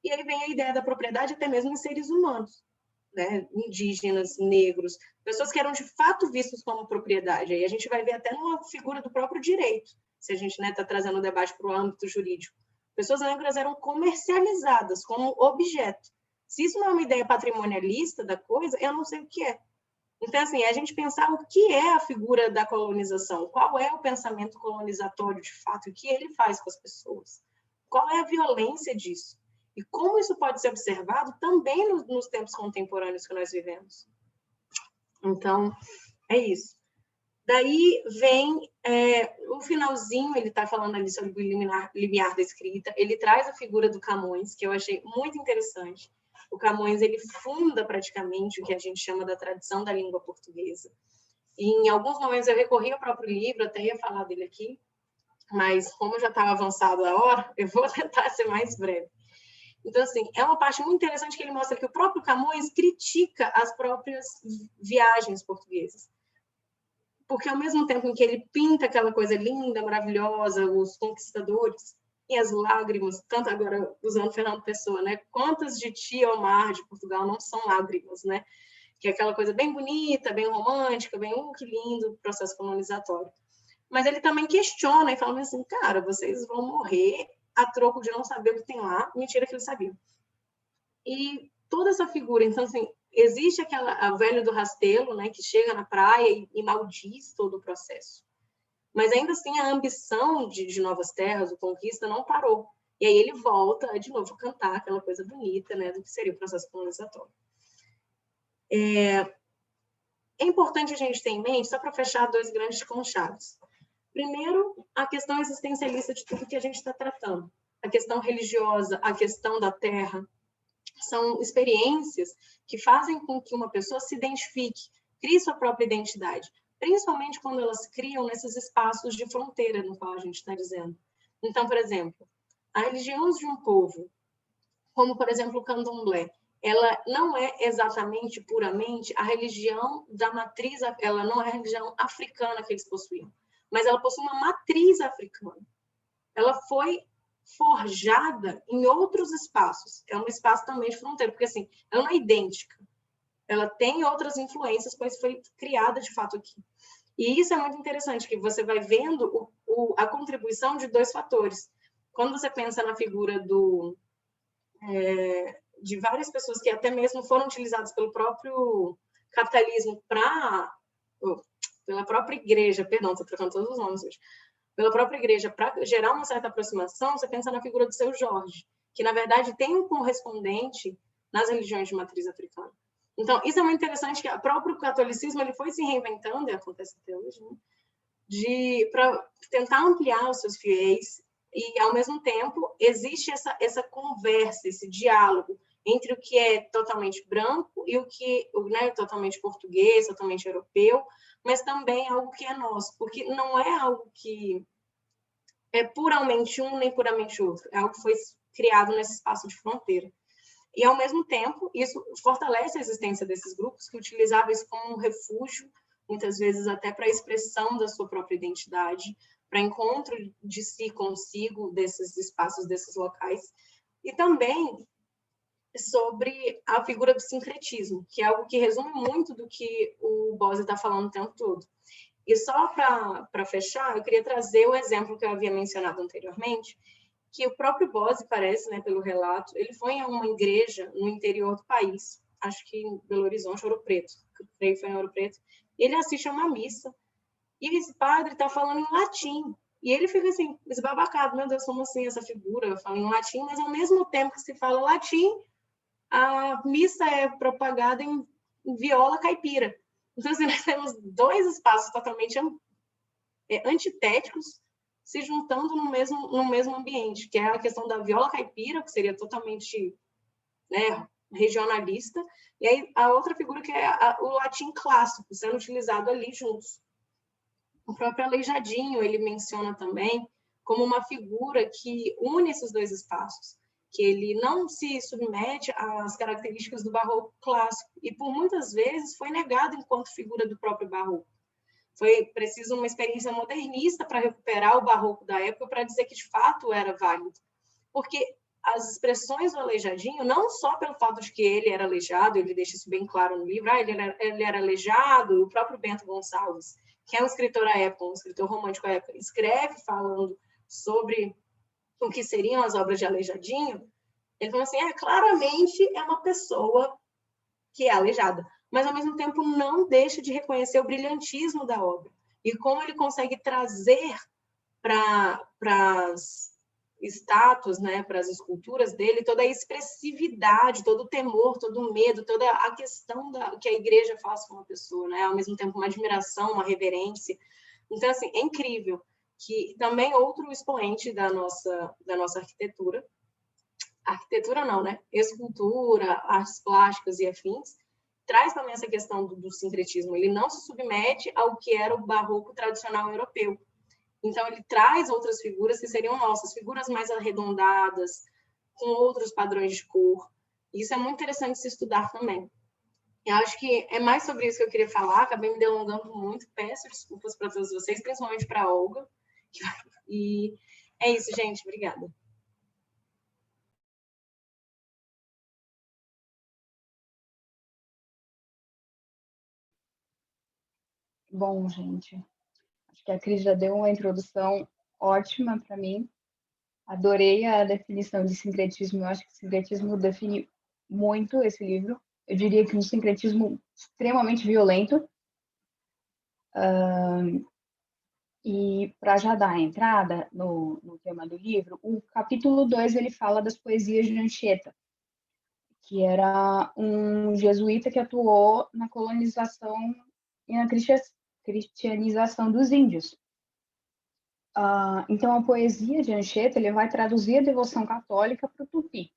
[SPEAKER 4] E aí vem a ideia da propriedade até mesmo em seres humanos, né? Indígenas, negros, pessoas que eram de fato vistos como propriedade. Aí a gente vai ver até numa figura do próprio direito, se a gente está trazendo o debate para o âmbito jurídico. Pessoas negras eram comercializadas como objeto. Se isso não é uma ideia patrimonialista da coisa, eu não sei o que é. Então, assim, é a gente pensar o que é a figura da colonização, qual é o pensamento colonizatório de fato, o que ele faz com as pessoas, qual é a violência disso, e como isso pode ser observado também nos tempos contemporâneos que nós vivemos. Então, é isso. Daí vem o finalzinho, ele está falando ali sobre o limiar da escrita, ele traz a figura do Camões, que eu achei muito interessante. O Camões, ele funda praticamente o que a gente chama da tradição da língua portuguesa. E em alguns momentos eu recorri ao próprio livro, até ia falar dele aqui, mas como já estava avançado a hora, eu vou tentar ser mais breve. Então, assim, é uma parte muito interessante que ele mostra que o próprio Camões critica as próprias viagens portuguesas. Porque ao mesmo tempo em que ele pinta aquela coisa linda, maravilhosa, os conquistadores, e as lágrimas, tanto agora usando Fernando Pessoa, né? Quantas de ti ao mar de Portugal não são lágrimas, né? Que é aquela coisa bem bonita, bem romântica, bem, que lindo, processo colonizatório. Mas ele também questiona e fala assim, cara, vocês vão morrer a troco de não saber o que tem lá. Mentira que eles sabiam. E toda essa figura, então, assim, existe a velha do rastelo, né, que chega na praia e maldiz todo o processo. Mas ainda assim a ambição de novas terras, o conquista, não parou. E aí ele volta a de novo cantar aquela coisa bonita, né, do que seria o processo colonizatório. É importante a gente ter em mente, só para fechar dois grandes conchados. Primeiro, a questão existencialista de tudo que a gente está tratando. A questão religiosa, a questão da terra, são experiências que fazem com que uma pessoa se identifique, crie sua própria identidade, principalmente quando elas criam nesses espaços de fronteira, no qual a gente está dizendo. Então, por exemplo, a religião de um povo, como, por exemplo, o candomblé, ela não é exatamente, puramente, a religião da matriz, ela não é a religião africana que eles possuíam, mas ela possui uma matriz africana. Ela foi forjada em outros espaços. É um espaço também de fronteira, porque assim, ela não é idêntica. Ela tem outras influências, pois foi criada de fato aqui. E isso é muito interessante, que você vai vendo a contribuição de dois fatores. Quando você pensa na figura de várias pessoas que até mesmo foram utilizadas pelo próprio capitalismo pela própria igreja, perdão, estou trocando todos os nomes hoje, pela própria igreja, para gerar uma certa aproximação, você pensa na figura do Seu Jorge, que, na verdade, tem um correspondente nas religiões de matriz africana. Então, isso é muito interessante, que o próprio catolicismo ele foi se reinventando, e acontece até hoje, né, para tentar ampliar os seus fiéis, e, ao mesmo tempo, existe essa conversa, esse diálogo entre o que é totalmente branco e o que é totalmente português, totalmente europeu, mas também algo que é nosso, porque não é algo que é puramente um nem puramente outro, é algo que foi criado nesse espaço de fronteira. E, ao mesmo tempo, isso fortalece a existência desses grupos que utilizavam isso como um refúgio, muitas vezes até para a expressão da sua própria identidade, para encontro de si consigo desses espaços, desses locais, e também sobre a figura do sincretismo, que é algo que resume muito do que o Bose está falando o tempo todo. E só para fechar, eu queria trazer o exemplo que eu havia mencionado anteriormente, que o próprio Bose, parece, né, pelo relato, ele foi em uma igreja no interior do país, acho que em Belo Horizonte, Ouro Preto, creio que foi em Ouro Preto, e ele assiste a uma missa, e esse padre está falando em latim, e ele fica assim, esbabacado, meu Deus, como assim essa figura fala em latim, mas ao mesmo tempo que se fala latim, a missa é propagada em viola caipira. Então, assim, nós temos dois espaços totalmente antitéticos se juntando no mesmo ambiente, que é a questão da viola caipira, que seria totalmente, né, regionalista, e aí a outra figura que é o latim clássico, sendo utilizado ali juntos. O próprio Aleijadinho, ele menciona também como uma figura que une esses dois espaços, que ele não se submete às características do barroco clássico, e por muitas vezes foi negado enquanto figura do próprio barroco. Foi preciso uma experiência modernista para recuperar o barroco da época para dizer que de fato era válido. Porque as expressões do Aleijadinho, não só pelo fato de que ele era aleijado, ele deixa isso bem claro no livro, ele era aleijado, o próprio Bento Gonçalves, que é um escritor à época, um escritor romântico à época, escreve falando sobre o que seriam as obras de Aleijadinho, ele fala assim, claramente é uma pessoa que é aleijada, mas ao mesmo tempo não deixa de reconhecer o brilhantismo da obra e como ele consegue trazer para as estátuas, né, para as esculturas dele, toda a expressividade, todo o temor, todo o medo, toda a questão que a igreja faz com uma pessoa, né, ao mesmo tempo uma admiração, uma reverência. Então, assim, é incrível que também outro expoente da nossa arquitetura não, né, escultura, artes plásticas e afins, traz também essa questão do sincretismo. Ele não se submete ao que era o barroco tradicional europeu. Então, ele traz outras figuras que seriam nossas, figuras mais arredondadas, com outros padrões de cor. Isso é muito interessante se estudar também. Eu acho que é mais sobre isso que eu queria falar, acabei me delongando muito, peço desculpas para todos vocês, principalmente para a Olga. E é isso, gente, obrigada.
[SPEAKER 5] Bom, gente, acho que a Cris já deu uma introdução ótima para mim. Adorei a definição de sincretismo. Eu acho que sincretismo define muito esse livro. Eu diria que um sincretismo extremamente violento. E para já dar a entrada no tema do livro, o capítulo 2 ele fala das poesias de Anchieta, que era um jesuíta que atuou na colonização e na cristianização dos índios. Então, a poesia de Anchieta ele vai traduzir a devoção católica para o tupi.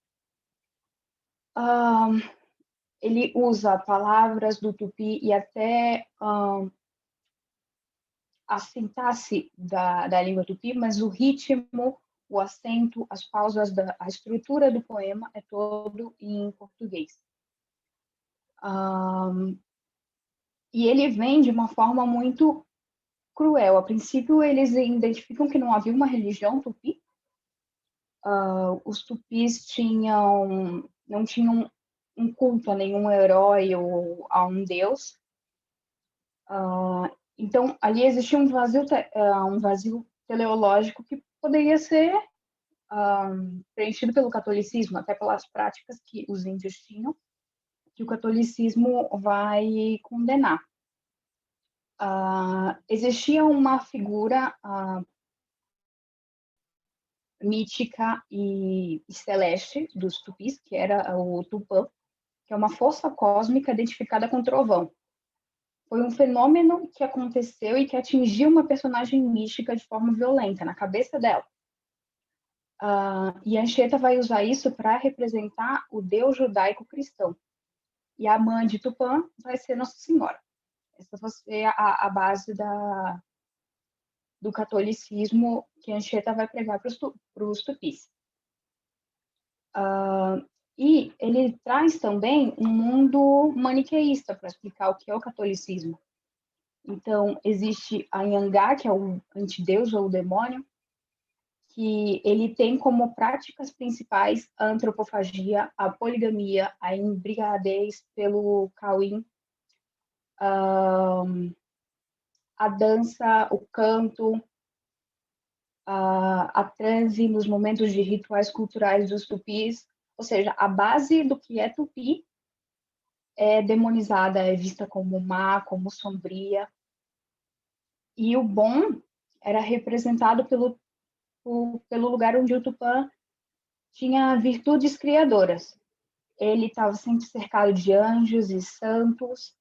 [SPEAKER 5] Ele usa palavras do tupi e até a sintaxe da língua tupi, mas o ritmo, o acento, as pausas, a estrutura do poema é todo em português. E ele vem de uma forma muito cruel. A princípio, eles identificam que não havia uma religião tupi. Os tupis não tinham um culto a nenhum herói ou a um deus. Então, ali existia um vazio teleológico que poderia ser preenchido pelo catolicismo, até pelas práticas que os índios tinham, que o catolicismo vai condenar. Existia uma figura mítica e celeste dos tupis, que era o Tupã, que é uma força cósmica identificada com trovão. Foi um fenômeno que aconteceu e que atingiu uma personagem mística de forma violenta, na cabeça dela. E a Anchieta vai usar isso para representar o Deus judaico-cristão. E a mãe de Tupã vai ser Nossa Senhora. Essa vai ser a base do catolicismo que a Anchieta vai pregar para os tupis. E ele traz também um mundo maniqueísta para explicar o que é o catolicismo. Então, existe a Iangá, que é o antideus ou o demônio, que ele tem como práticas principais a antropofagia, a poligamia, a embriaguez pelo Cauim, a dança, o canto, a transe nos momentos de rituais culturais dos tupis. Ou seja, a base do que é tupi é demonizada, é vista como má, como sombria. E o bom era representado pelo lugar onde o Tupã tinha virtudes criadoras. Ele estava sempre cercado de anjos e santos,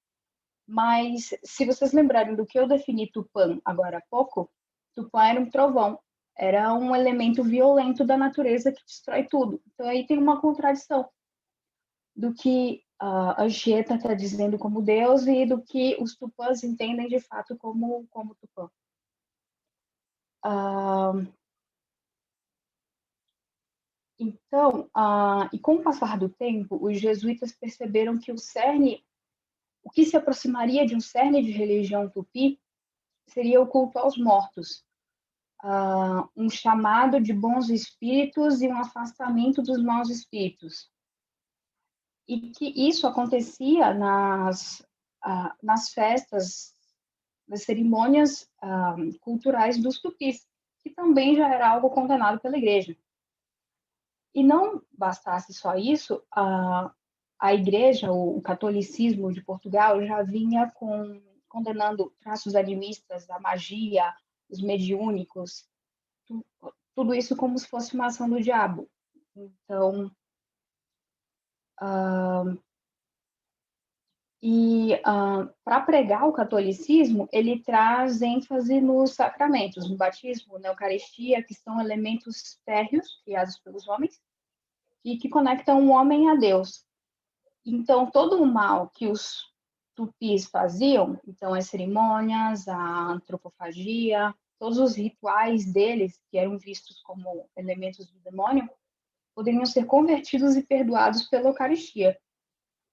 [SPEAKER 5] mas se vocês lembrarem do que eu defini Tupã agora há pouco, Tupã era um trovão, era um elemento violento da natureza que destrói tudo. Então aí tem uma contradição do que a Anchieta está dizendo como Deus e do que os Tupãs entendem de fato como Tupã. Então, e com o passar do tempo, os jesuítas perceberam que o que se aproximaria de um cerne de religião tupi, seria o culto aos mortos, um chamado de bons espíritos e um afastamento dos maus espíritos. E que isso acontecia nas festas, nas cerimônias culturais dos tupis, que também já era algo condenado pela igreja. E não bastasse só isso, a igreja, o catolicismo de Portugal já vinha condenando traços animistas, a magia, os mediúnicos, tudo isso como se fosse uma ação do diabo. Então, para pregar o catolicismo, ele traz ênfase nos sacramentos, no batismo, na Eucaristia, que são elementos férreos criados pelos homens e que conectam o homem a Deus. Então, todo o mal que os tupis faziam, então as cerimônias, a antropofagia, todos os rituais deles, que eram vistos como elementos do demônio, poderiam ser convertidos e perdoados pela Eucaristia,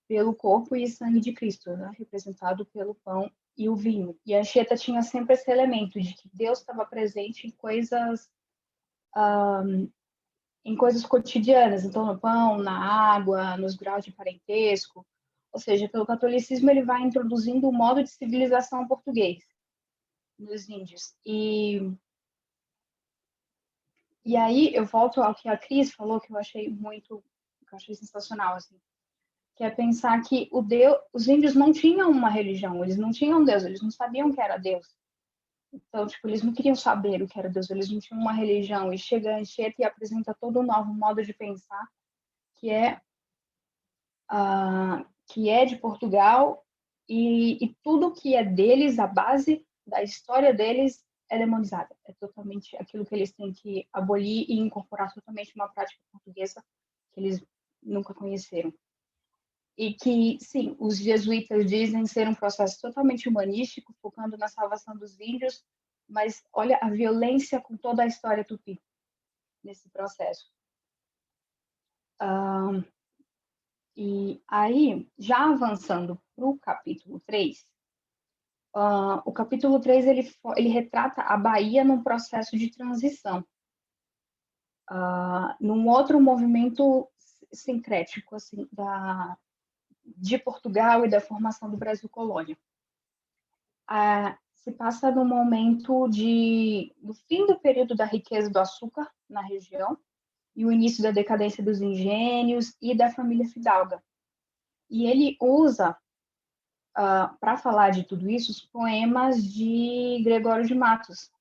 [SPEAKER 5] pelo corpo e sangue de Cristo, né? Representado pelo pão e o vinho. E a Anchieta tinha sempre esse elemento de que Deus estava presente em coisas cotidianas, então no pão, na água, nos graus de parentesco. Ou seja, pelo catolicismo ele vai introduzindo um modo de civilização português nos índios. E aí eu volto ao que a Cris falou, que eu achei sensacional, assim, que é pensar que os índios não tinham uma religião, eles não tinham Deus, eles não sabiam o que era Deus. Então, tipo, eles não queriam saber o que era Deus, eles não tinham uma religião. E chega a Anchieta e apresenta todo um novo modo de pensar, que é de Portugal, e tudo que é deles, a base da história deles, é demonizada. É totalmente aquilo que eles têm que abolir e incorporar totalmente uma prática portuguesa que eles nunca conheceram. E que, sim, os jesuítas dizem ser um processo totalmente humanístico, focando na salvação dos índios, mas olha a violência com toda a história tupi nesse processo. E aí, já avançando para o capítulo 3, o capítulo 3 ele retrata a Bahia num processo de transição, num outro movimento sincrético assim, de Portugal e da formação do Brasil colônia. Se passa no momento do fim do período da riqueza do açúcar na região e o início da decadência dos engenhos e da família fidalga. E ele usa, para falar de tudo isso, os poemas de Gregório de Matos,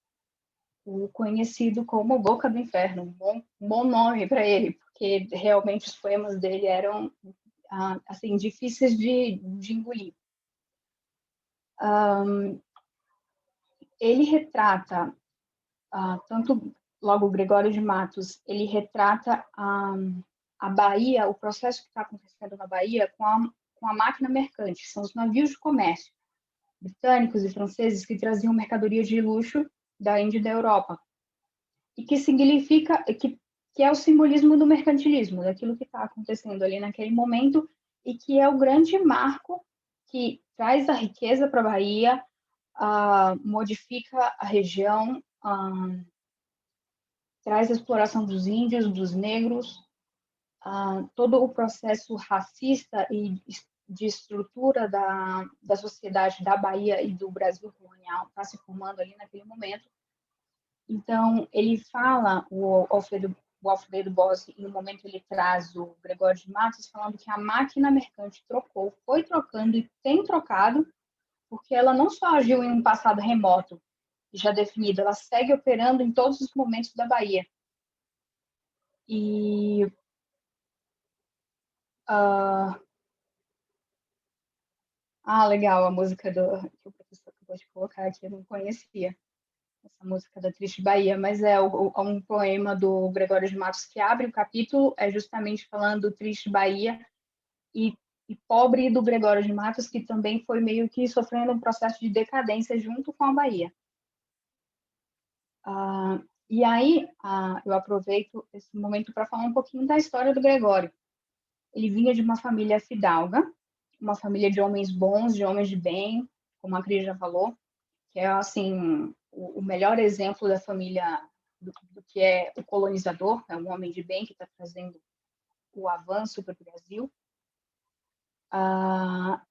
[SPEAKER 5] o conhecido como Boca do Inferno, um bom nome para ele, porque realmente os poemas dele eram assim, difíceis de engolir. Ele retrata, tanto logo Gregório de Matos, ele retrata a Bahia, o processo que está acontecendo na Bahia com a máquina mercante, são os navios de comércio britânicos e franceses que traziam mercadoria de luxo da Índia e da Europa, e que significa, que é o simbolismo do mercantilismo, daquilo que está acontecendo ali naquele momento, e que é o grande marco que traz a riqueza para a Bahia, modifica a região, traz a exploração dos índios, dos negros, todo o processo racista e de estrutura da sociedade da Bahia e do Brasil colonial está se formando ali naquele momento. Então, ele fala, o Alfredo Bossi, em um momento ele traz o Gregório de Matos, falando que a máquina mercante trocou, foi trocando e tem trocado, porque ela não só agiu em um passado remoto, já definido, ela segue operando em todos os momentos da Bahia. E legal, a música que o professor acabou de colocar aqui, eu não conhecia essa música da Triste Bahia, mas é um poema do Gregório de Matos que abre o capítulo, é justamente falando do Triste Bahia e pobre do Gregório de Matos, que também foi meio que sofrendo um processo de decadência junto com a Bahia. E aí, eu aproveito esse momento para falar um pouquinho da história do Gregório. Ele vinha de uma família fidalga, uma família de homens bons, de homens de bem, como a Cris já falou, que é, assim, o melhor exemplo da família do que é o colonizador, é um homem de bem que está trazendo o avanço para o Brasil.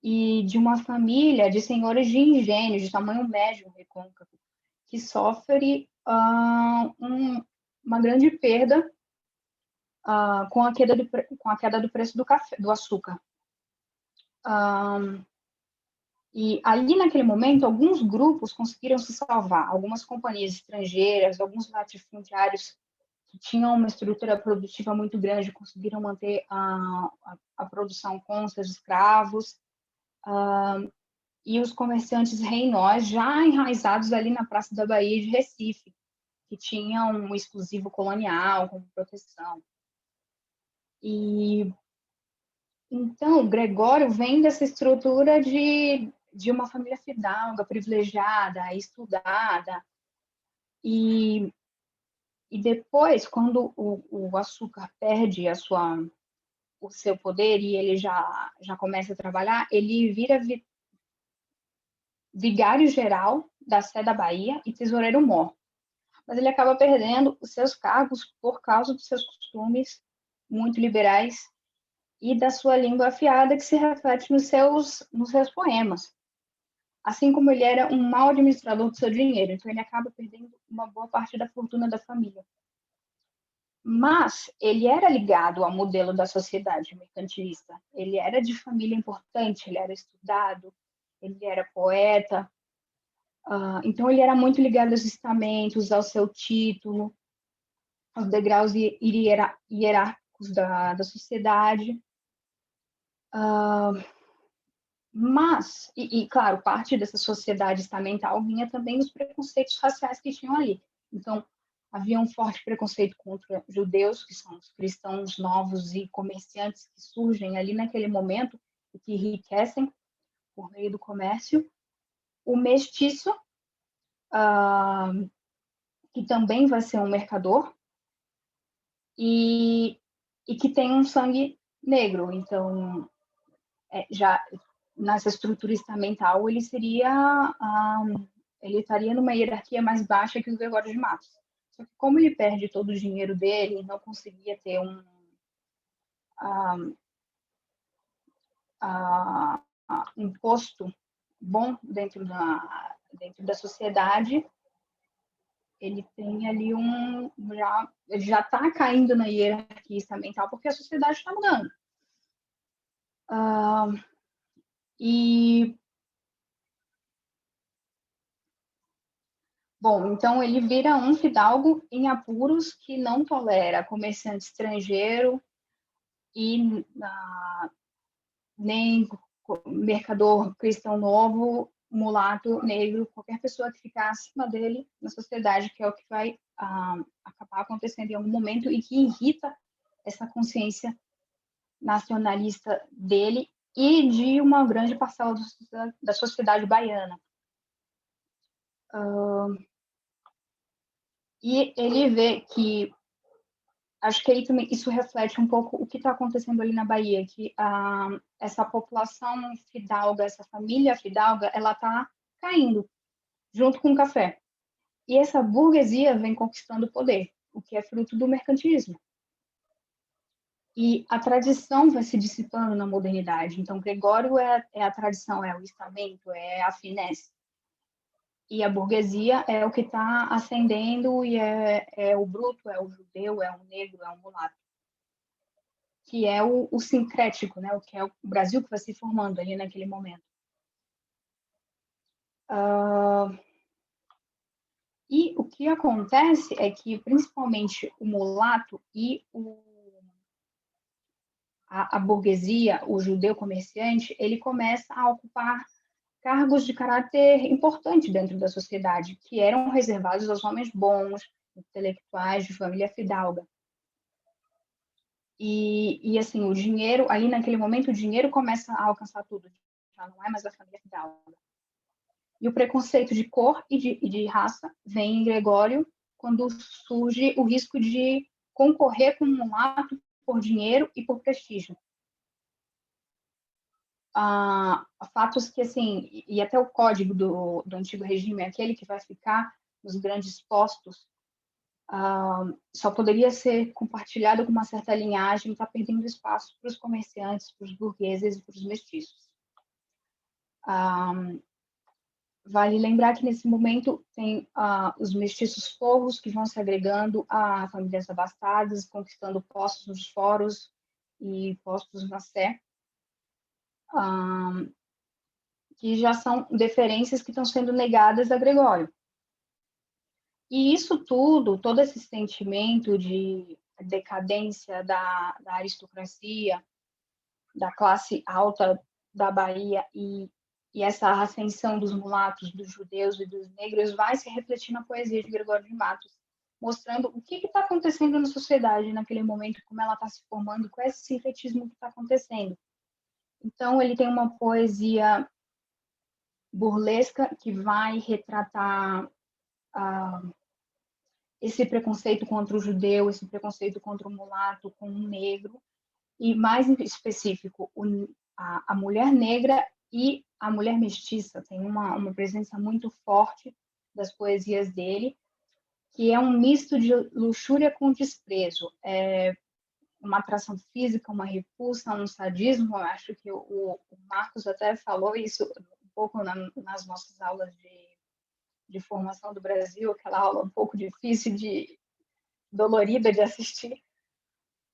[SPEAKER 5] E de uma família de senhores de engenho, de tamanho médio, recôncavo, que sofre uma grande perda com a queda do preço do açúcar. E ali, naquele momento, alguns grupos conseguiram se salvar, algumas companhias estrangeiras, alguns latifundiários que tinham uma estrutura produtiva muito grande conseguiram manter a produção com seus escravos, e os comerciantes reinós já enraizados ali na Praça da Bahia de Recife, que tinham um exclusivo colonial como proteção. E então, Gregório vem dessa estrutura de uma família fidalga, privilegiada, estudada. E depois, quando o açúcar perde o seu poder e ele já começa a trabalhar, ele vira vigário-geral da Sé da Bahia e tesoureiro-mor. Mas ele acaba perdendo os seus cargos por causa dos seus costumes muito liberais e da sua língua afiada, que se reflete nos seus poemas. Assim como ele era um mau administrador do seu dinheiro, então ele acaba perdendo uma boa parte da fortuna da família. Mas ele era ligado ao modelo da sociedade mercantilista. Ele era de família importante, ele era estudado, ele era poeta. Então ele era muito ligado aos estamentos, ao seu título, aos degraus hierárquicos da sociedade. Mas, claro, parte dessa sociedade estamental vinha também dos preconceitos raciais que tinham ali. Então, havia um forte preconceito contra judeus, que são os cristãos novos e comerciantes que surgem ali naquele momento e que enriquecem por meio do comércio. O mestiço, que também vai ser um mercador, e que tem um sangue negro. Então, já nessa estrutura estamental, ele estaria numa hierarquia mais baixa que o Gregório de Matos. Só que como ele perde todo o dinheiro dele, não conseguia ter um posto bom dentro da sociedade, ele tem ali ele já está caindo na hierarquia estamental porque a sociedade está mudando. Bom, então ele vira um fidalgo em apuros que não tolera comerciante estrangeiro e nem mercador cristão novo, mulato, negro, qualquer pessoa que ficar acima dele na sociedade, que é o que vai acabar acontecendo em algum momento e que irrita essa consciência nacionalista dele e de uma grande parcela da sociedade baiana. E ele vê que, acho que aí também isso reflete um pouco o que está acontecendo ali na Bahia, que essa população fidalga, essa família fidalga, ela está caindo junto com o café. E essa burguesia vem conquistando o poder, o que é fruto do mercantilismo. E a tradição vai se dissipando na modernidade. Então, Gregório é a tradição, é o estamento, é a finesse. E a burguesia é o que está ascendendo e é o bruto, é o judeu, é o negro, é o mulato. Que é o sincrético, né? O que é o Brasil que vai se formando ali naquele momento. E o que acontece é que, principalmente, o mulato e a burguesia, o judeu comerciante, ele começa a ocupar cargos de caráter importante dentro da sociedade, que eram reservados aos homens bons, intelectuais, de família fidalga. E assim, o dinheiro, ali naquele momento, o dinheiro começa a alcançar tudo, já não é mais a família fidalga. E o preconceito de cor e de raça vem em Gregório quando surge o risco de concorrer com um ato por dinheiro e por prestígio. Fatos que, assim, e até o código do antigo regime, aquele que vai ficar nos grandes postos, só poderia ser compartilhado com uma certa linhagem, está perdendo espaço para os comerciantes, para os burgueses e para os mestiços. Vale lembrar que, nesse momento, tem os mestiços povos que vão se agregando a famílias abastadas, conquistando postos nos fóruns e postos na Sé, que já são deferências que estão sendo negadas a Gregório. E isso tudo, todo esse sentimento de decadência da aristocracia, da classe alta da Bahia e essa ascensão dos mulatos, dos judeus e dos negros vai se refletir na poesia de Gregório de Matos, mostrando o que está acontecendo na sociedade naquele momento, como ela está se formando, qual é esse sincretismo que está acontecendo. Então, ele tem uma poesia burlesca que vai retratar esse preconceito contra o judeu, esse preconceito contra o mulato, com o negro, e mais em específico, a mulher negra e a mulher mestiça. Tem uma presença muito forte das poesias dele, que é um misto de luxúria com desprezo. É uma atração física, uma repulsa, um sadismo. Eu acho que o Marcos até falou isso um pouco nas nossas aulas de formação do Brasil, aquela aula um pouco difícil, dolorida de assistir.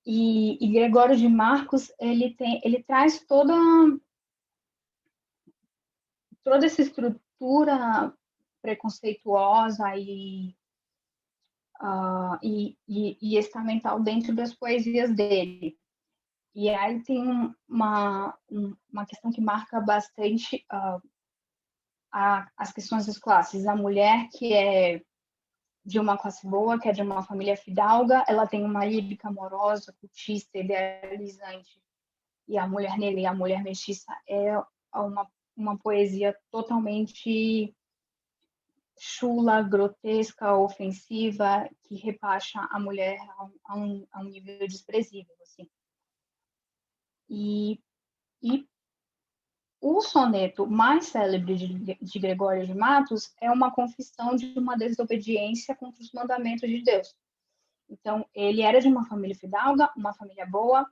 [SPEAKER 5] E Gregório de Marcos, ele traz toda essa estrutura preconceituosa e estamental dentro das poesias dele. E aí tem uma questão que marca bastante as questões das classes. A mulher que é de uma classe boa, que é de uma família fidalga, ela tem uma lírica amorosa, cultista, idealizante. E a mulher negra e a mulher mestiça é uma poesia totalmente chula, grotesca, ofensiva, que repaixa a mulher a um nível desprezível, assim. E o soneto mais célebre de Gregório de Matos é uma confissão de uma desobediência contra os mandamentos de Deus. Então, ele era de uma família fidalga, uma família boa,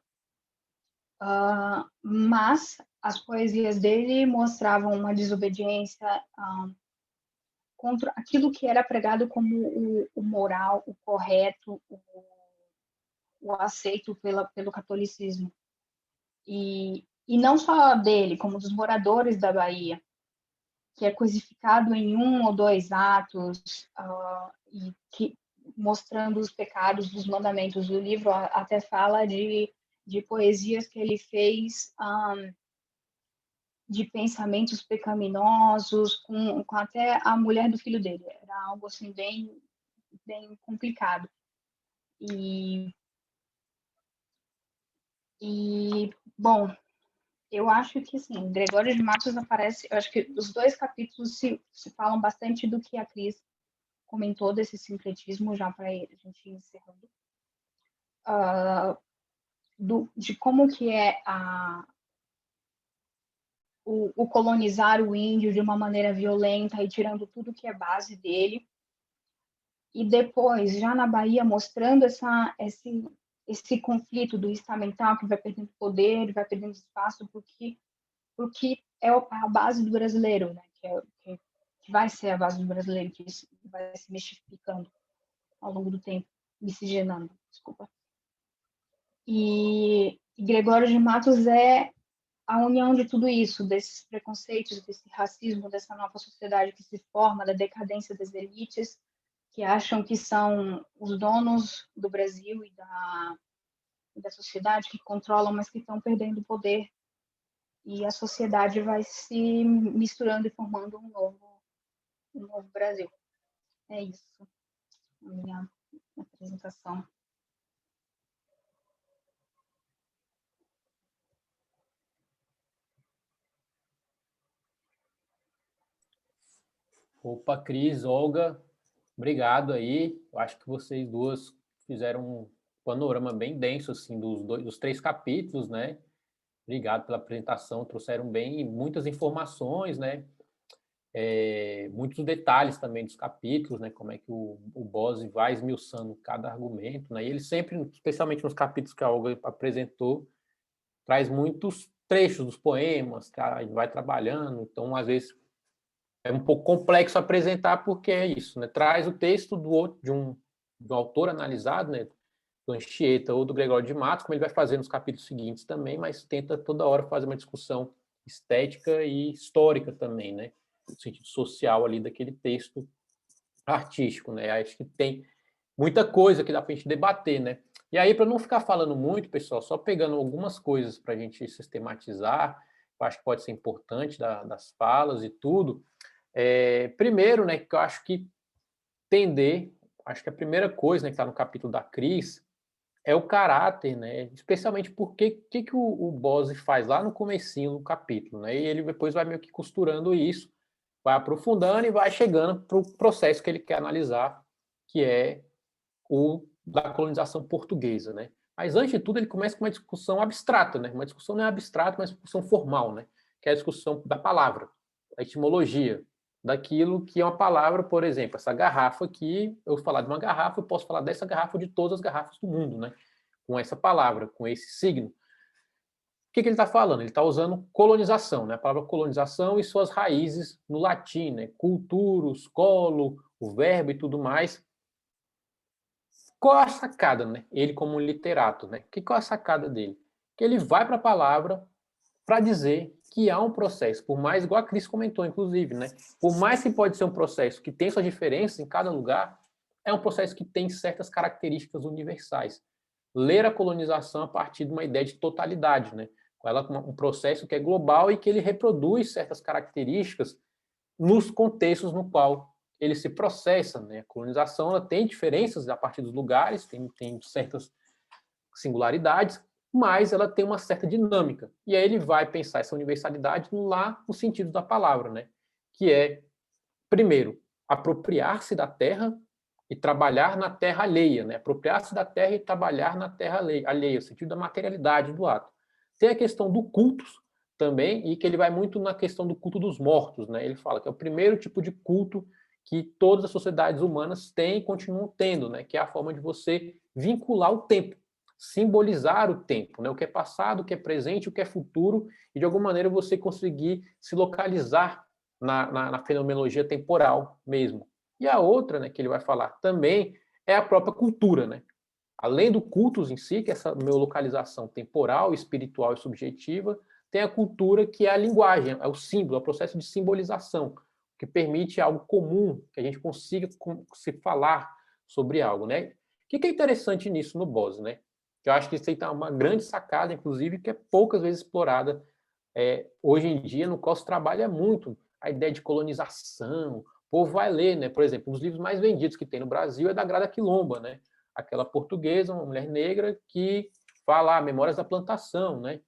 [SPEAKER 5] mas as poesias dele mostravam uma desobediência contra aquilo que era pregado como o moral, o correto, o aceito pelo catolicismo. E não só dele, como dos moradores da Bahia, que é codificado em 1 ou 2 atos, e que, mostrando os pecados dos mandamentos. O livro até fala de poesias que ele fez de pensamentos pecaminosos com até a mulher do filho dele. Era algo assim bem complicado. Bom, eu acho que, assim, Gregório de Matos aparece, eu acho que os 2 capítulos se falam bastante do que a Cris comentou, desse sincretismo, já para a gente ir encerrando, de como que é o colonizar o índio de uma maneira violenta e tirando tudo que é base dele. E depois, já na Bahia, mostrando esse conflito do estamental que vai perdendo poder, vai perdendo espaço, porque é a base do brasileiro, né? Que vai ser a base do brasileiro, que vai se mistificando ao longo do tempo, miscigenando, desculpa. E Gregório de Matos é a união de tudo isso, desses preconceitos, desse racismo, dessa nova sociedade que se forma, da decadência das elites, que acham que são os donos do Brasil e da sociedade, que controlam, mas que estão perdendo o poder. E a sociedade vai se misturando e formando um novo Brasil. É isso, a minha apresentação.
[SPEAKER 2] Opa, Cris, Olga, obrigado aí. Eu acho que vocês duas fizeram um panorama bem denso assim dos 3 capítulos, né? Obrigado pela apresentação, trouxeram bem muitas informações, né? Muitos detalhes também dos capítulos, né? Como é que o Bose vai esmiuçando cada argumento, né? E ele sempre, especialmente nos capítulos que a Olga apresentou, traz muitos trechos dos poemas, vai trabalhando, então às vezes é um pouco complexo apresentar porque é isso, né? Traz o texto de um autor analisado, né? Do Anchieta ou do Gregório de Matos, como ele vai fazer nos capítulos seguintes também, mas tenta toda hora fazer uma discussão estética e histórica também, né? No sentido social ali daquele texto artístico, né? Acho que tem muita coisa que dá para a gente debater, né? E aí, para não ficar falando muito, pessoal, só pegando algumas coisas para a gente sistematizar, eu acho que pode ser importante das falas e tudo. Primeiro, né, que eu acho que entender, acho que a primeira coisa, né, que está no capítulo da Cris, é o caráter, né? Especialmente porque que o Bose faz lá no comecinho do capítulo, né? E ele depois vai meio que costurando isso, vai aprofundando e vai chegando para o processo que ele quer analisar, que é o da colonização portuguesa, né? Mas antes de tudo ele começa com uma discussão abstrata, né? Uma discussão não é abstrata, mas uma discussão formal, né? Que é a discussão da palavra, da etimologia, daquilo que é uma palavra, por exemplo, essa garrafa aqui, eu falar de uma garrafa, eu posso falar dessa garrafa de todas as garrafas do mundo, né? Com essa palavra, com esse signo. O que ele está falando? Ele está usando colonização, né? A palavra colonização e suas raízes no latim, né? Culturus, colo, o verbo e tudo mais. Qual a sacada, né? Ele como um literato, né? Qual é a sacada dele? Que ele vai para a palavra para dizer que há um processo, por mais, igual a Cris comentou, inclusive, né? Por mais que pode ser um processo que tem suas diferenças em cada lugar, é um processo que tem certas características universais. Ler a colonização a partir de uma ideia de totalidade, né? Ela um processo que é global e que ele reproduz certas características nos contextos no qual ele se processa, né? A colonização ela tem diferenças a partir dos lugares, tem certas singularidades, mas ela tem uma certa dinâmica. E aí ele vai pensar essa universalidade lá no sentido da palavra, né? Que é, primeiro, apropriar-se da terra e trabalhar na terra alheia, né? Apropriar-se da terra e trabalhar na terra alheia, no sentido da materialidade do ato. Tem a questão do cultus também, e que ele vai muito na questão do culto dos mortos, né? Ele fala que é o primeiro tipo de culto que todas as sociedades humanas têm e continuam tendo, né? Que é a forma de você vincular o tempo, simbolizar o tempo, né? O que é passado, o que é presente, o que é futuro, e de alguma maneira você conseguir se localizar na fenomenologia temporal mesmo. E a outra, né, que ele vai falar também, é a própria cultura, né? Além do cultus em si, que é essa minha localização temporal, espiritual e subjetiva, tem a cultura que é a linguagem, é o símbolo, é o processo de simbolização, que permite algo comum, que a gente consiga se falar sobre algo, né? O que é interessante nisso no Bose, né? Que eu acho que isso aí tá uma grande sacada, inclusive, que é poucas vezes explorada hoje em dia, no qual se trabalha muito a ideia de colonização. O povo vai ler, né? Por exemplo, um dos livros mais vendidos que tem no Brasil é da Grada Quilomba, né? Aquela portuguesa, uma mulher negra que fala Memórias da Plantação, né?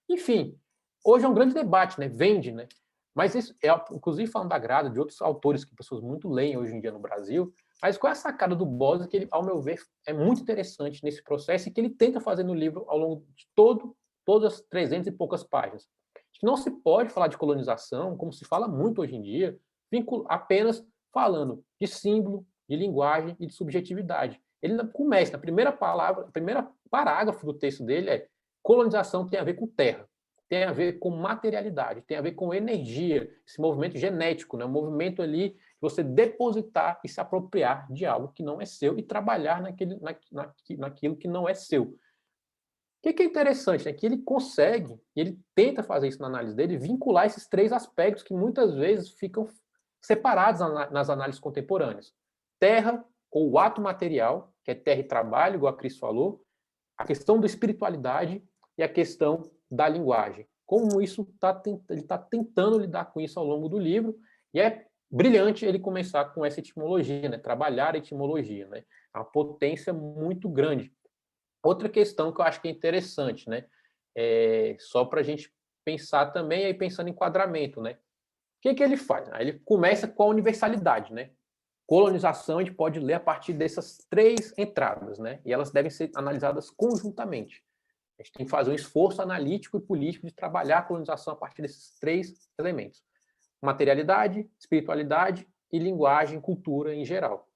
[SPEAKER 2] Enfim, hoje é um grande debate, né? Vende, né? Mas isso é, inclusive falando da Grada, de outros autores que pessoas muito leem hoje em dia no Brasil, mas qual é a sacada do Bose que ele, ao meu ver, é muito interessante nesse processo e que ele tenta fazer no livro ao longo de todas as 300 e poucas páginas. Não se pode falar de colonização, como se fala muito hoje em dia, apenas falando de símbolo, de linguagem e de subjetividade. Ele começa, na primeira palavra, primeiro parágrafo do texto dele é: colonização tem a ver com terra, tem a ver com materialidade, tem a ver com energia, esse movimento genético, né? Um movimento ali de você depositar e se apropriar de algo que não é seu e trabalhar naquilo que não é seu. O que é interessante é que ele consegue, e ele tenta fazer isso na análise dele, vincular esses três aspectos que muitas vezes ficam separados nas análises contemporâneas. Terra, ou o ato material, que é terra e trabalho, igual a Cris falou, a questão da espiritualidade e a questão da linguagem. Como isso ele está tentando lidar com isso ao longo do livro, e é brilhante ele começar com essa etimologia, né? Trabalhar a etimologia, né? É uma potência muito grande. Outra questão que eu acho que é interessante, né? Só para a gente pensar também, aí pensando em enquadramento, né? O que ele faz? Ele começa com a universalidade, né? Colonização a gente pode ler a partir dessas três entradas, né? E elas devem ser analisadas conjuntamente. A gente tem que fazer um esforço analítico e político de trabalhar a colonização a partir desses três elementos: materialidade, espiritualidade e linguagem, cultura em geral.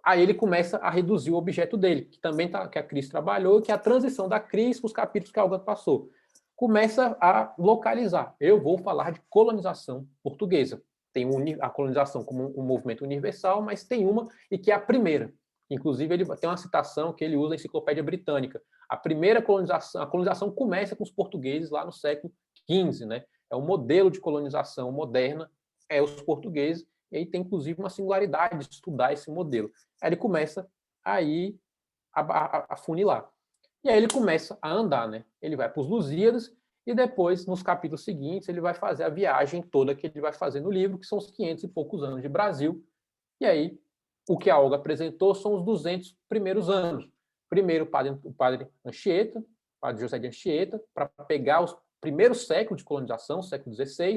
[SPEAKER 2] Aí ele começa a reduzir o objeto dele, que também que a Cris trabalhou, que é a transição da Cris para os capítulos que a Olga passou. Começa a localizar. Eu vou falar de colonização portuguesa. Tem a colonização como um movimento universal, mas tem uma, e que é a primeira. Inclusive, ele tem uma citação que ele usa na Enciclopédia Britânica. A colonização começa com os portugueses lá no século XV, né? É um modelo de colonização moderna, os portugueses, e aí tem, inclusive, uma singularidade de estudar esse modelo. Aí ele começa aí a funilar. E aí ele começa a andar, né? Ele vai para os Lusíadas, e depois, nos capítulos seguintes, ele vai fazer a viagem toda que ele vai fazer no livro, que são os 500 e poucos anos de Brasil. E aí, o que a Olga apresentou são os 200 primeiros anos. Primeiro, o padre Anchieta, o padre José de Anchieta, para pegar os primeiros séculos de colonização, século XVI,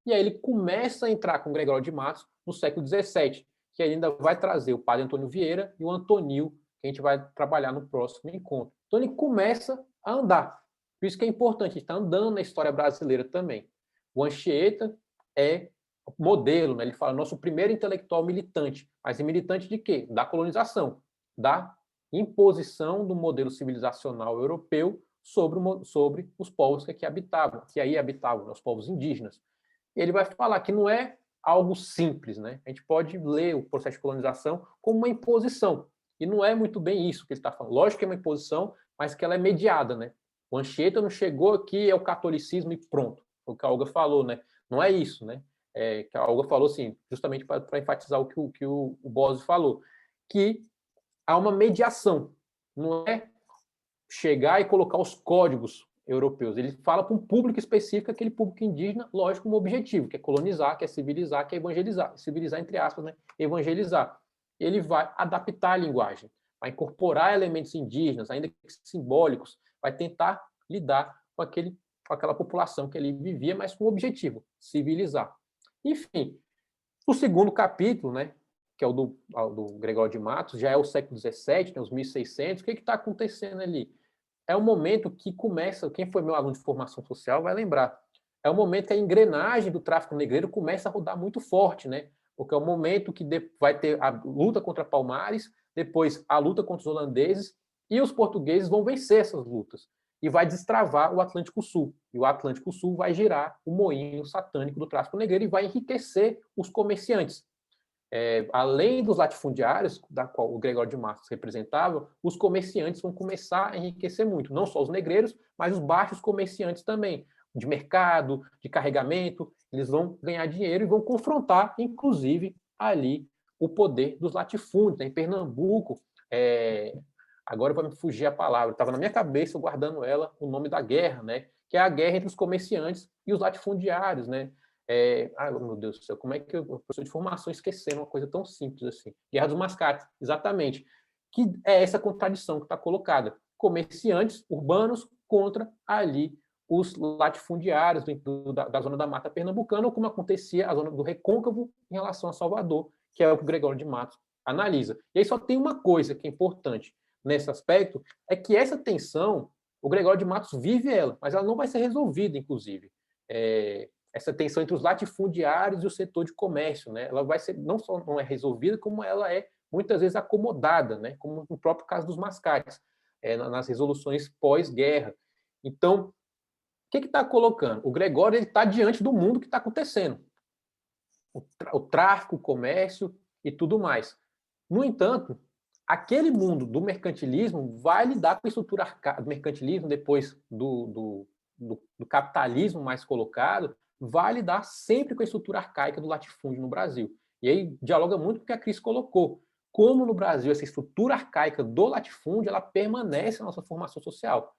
[SPEAKER 2] e aí ele começa a entrar com o Gregório de Matos no século XVII, que ainda vai trazer o padre Antônio Vieira e o Antonil, que a gente vai trabalhar no próximo encontro. Então ele começa a andar. Por isso que é importante, a gente está andando na história brasileira também. O Anchieta é modelo, né? Ele fala, nosso primeiro intelectual militante. Mas é militante de quê? Da colonização, da imposição do modelo civilizacional europeu sobre os povos que aqui habitavam, que aí habitavam, né? Os povos indígenas. E ele vai falar que não é algo simples, né? A gente pode ler o processo de colonização como uma imposição. E não é muito bem isso que ele está falando. Lógico que é uma imposição, mas que ela é mediada, né? O Anchieta não chegou aqui, é o catolicismo e pronto. O que a Olga falou, né? Não é isso, né? Que a Olga falou, assim, justamente para enfatizar o que o Bose falou, que há uma mediação. Não é chegar e colocar os códigos europeus. Ele fala para um público específico, aquele público indígena, lógico, como objetivo, que é colonizar, que é civilizar, que é evangelizar. Civilizar, entre aspas, né? Evangelizar. Ele vai adaptar a linguagem, vai incorporar elementos indígenas, ainda que simbólicos, vai tentar lidar com aquela população que ali vivia, mas com o objetivo, civilizar. Enfim, o segundo capítulo, né, que é o do Gregório de Matos, já é o século XVII, né, os 1600, o que está acontecendo ali? É um momento que começa, quem foi meu aluno de formação social vai lembrar, é o momento que a engrenagem do tráfico negreiro começa a rodar muito forte, né? Porque é o momento que vai ter a luta contra Palmares, depois a luta contra os holandeses, e os portugueses vão vencer essas lutas. E vai destravar o Atlântico Sul. E o Atlântico Sul vai girar o moinho satânico do tráfico negreiro e vai enriquecer os comerciantes. Além dos latifundiários, da qual o Gregório de Matos representava, os comerciantes vão começar a enriquecer muito. Não só os negreiros, mas os baixos comerciantes também. De mercado, de carregamento, eles vão ganhar dinheiro e vão confrontar, inclusive, ali o poder dos latifúndios. Né? Em Pernambuco, agora vai me fugir a palavra, estava na minha cabeça, guardando ela, o nome da guerra, né? Que é a guerra entre os comerciantes e os latifundiários, né? Meu Deus do céu, como é que o professor de formação esquecendo uma coisa tão simples assim? Guerra dos Mascates, exatamente. Que é essa contradição que está colocada. Comerciantes urbanos contra ali os latifundiários da zona da Mata Pernambucana, ou como acontecia a zona do Recôncavo em relação a Salvador, que é o que o Gregório de Matos analisa. E aí só tem uma coisa que é importante nesse aspecto, é que essa tensão, o Gregório de Matos vive ela, mas ela não vai ser resolvida, inclusive. essa tensão entre os latifundiários e o setor de comércio, né? Ela vai ser, não só não é resolvida, como ela é muitas vezes acomodada, né? Como no próprio caso dos mascates, nas resoluções pós-guerra. Então, o que está colocando? O Gregório está diante do mundo que está acontecendo. O tráfico, o comércio e tudo mais. No entanto, aquele mundo do mercantilismo vai lidar com a estrutura do mercantilismo, depois do capitalismo mais colocado, vai lidar sempre com a estrutura arcaica do latifúndio no Brasil. E aí dialoga muito com o que a Cris colocou. Como no Brasil essa estrutura arcaica do latifúndio ela permanece na nossa formação social.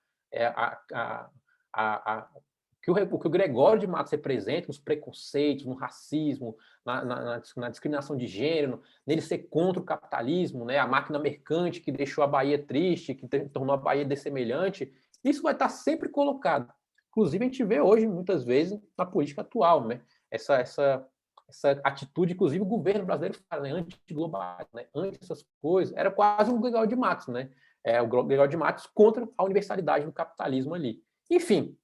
[SPEAKER 2] O que o Gregório de Matos representa, nos preconceitos, no racismo, na discriminação de gênero, nele ser contra o capitalismo, né? A máquina mercante que deixou a Bahia triste, que tornou a Bahia dessemelhante, isso vai estar sempre colocado. Inclusive, a gente vê hoje, muitas vezes, na política atual, né? Essa atitude, inclusive, o governo brasileiro fala, né? Anti-global, né? Anti essas coisas. Era quase um Gregório de Matos, né? O Gregório de Matos contra a universalidade do capitalismo ali. Enfim,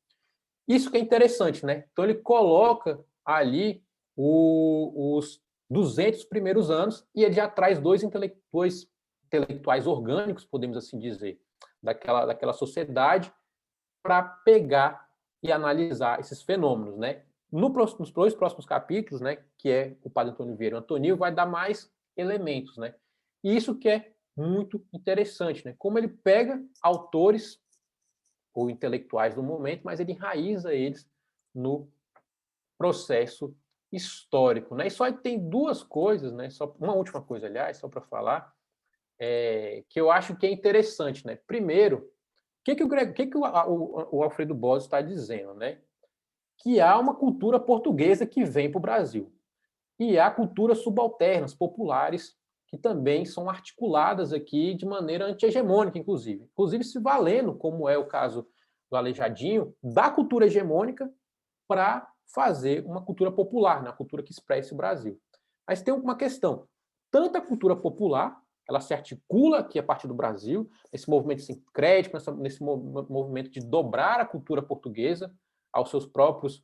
[SPEAKER 2] isso que é interessante, né? Então, ele coloca ali os 200 primeiros anos e ele já traz dois intelectuais orgânicos, podemos assim dizer, daquela sociedade para pegar e analisar esses fenômenos, né? Nos dois próximos capítulos, né, que é o Padre Antônio Vieira e o Antonil, vai dar mais elementos, né? E isso que é muito interessante, né? Como ele pega autores ou intelectuais do momento, mas ele enraiza eles no processo histórico, né? E só tem duas coisas, né? Só uma última coisa, aliás, só para falar, que eu acho que é interessante, né? Primeiro, o Alfredo Bozzi está dizendo, né? Que há uma cultura portuguesa que vem para o Brasil. E há culturas subalternas, populares, que também são articuladas aqui de maneira anti-hegemônica, inclusive. Inclusive se valendo, como é o caso do Aleijadinho, da cultura hegemônica para fazer uma cultura popular, uma cultura que expresse o Brasil. Mas tem uma questão. Tanto a cultura popular, ela se articula aqui a partir do Brasil, nesse movimento sincrético, nesse movimento de dobrar a cultura portuguesa aos seus próprios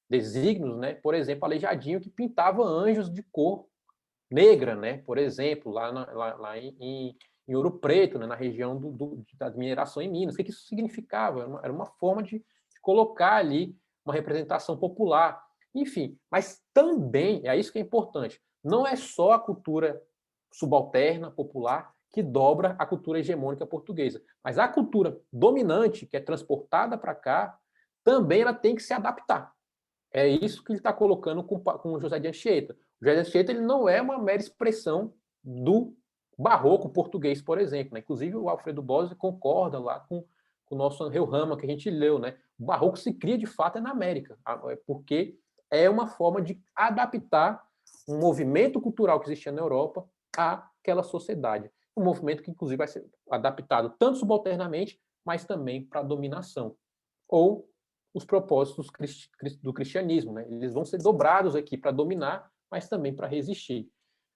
[SPEAKER 2] desígnios, né? Por exemplo, Aleijadinho, que pintava anjos de cor negra, né? Por exemplo, lá em Ouro Preto, né? Na região da mineração em Minas. O que isso significava? Era uma forma de colocar ali uma representação popular. Enfim, mas também, é isso que é importante, não é só a cultura subalterna, popular, que dobra a cultura hegemônica portuguesa, mas a cultura dominante, que é transportada para cá, também ela tem que se adaptar. É isso que ele está colocando com o José de Anchieta. O José de Anchieta ele não é uma mera expressão do barroco português, por exemplo. Né? Inclusive, o Alfredo Bozzi concorda lá com o nosso Angel Rama, que a gente leu. Né? O barroco se cria, de fato, na América, porque é uma forma de adaptar um movimento cultural que existia na Europa àquela sociedade. Um movimento que, inclusive, vai ser adaptado tanto subalternamente, mas também para a dominação. Ou os propósitos do cristianismo, né? Eles vão ser dobrados aqui para dominar, mas também para resistir.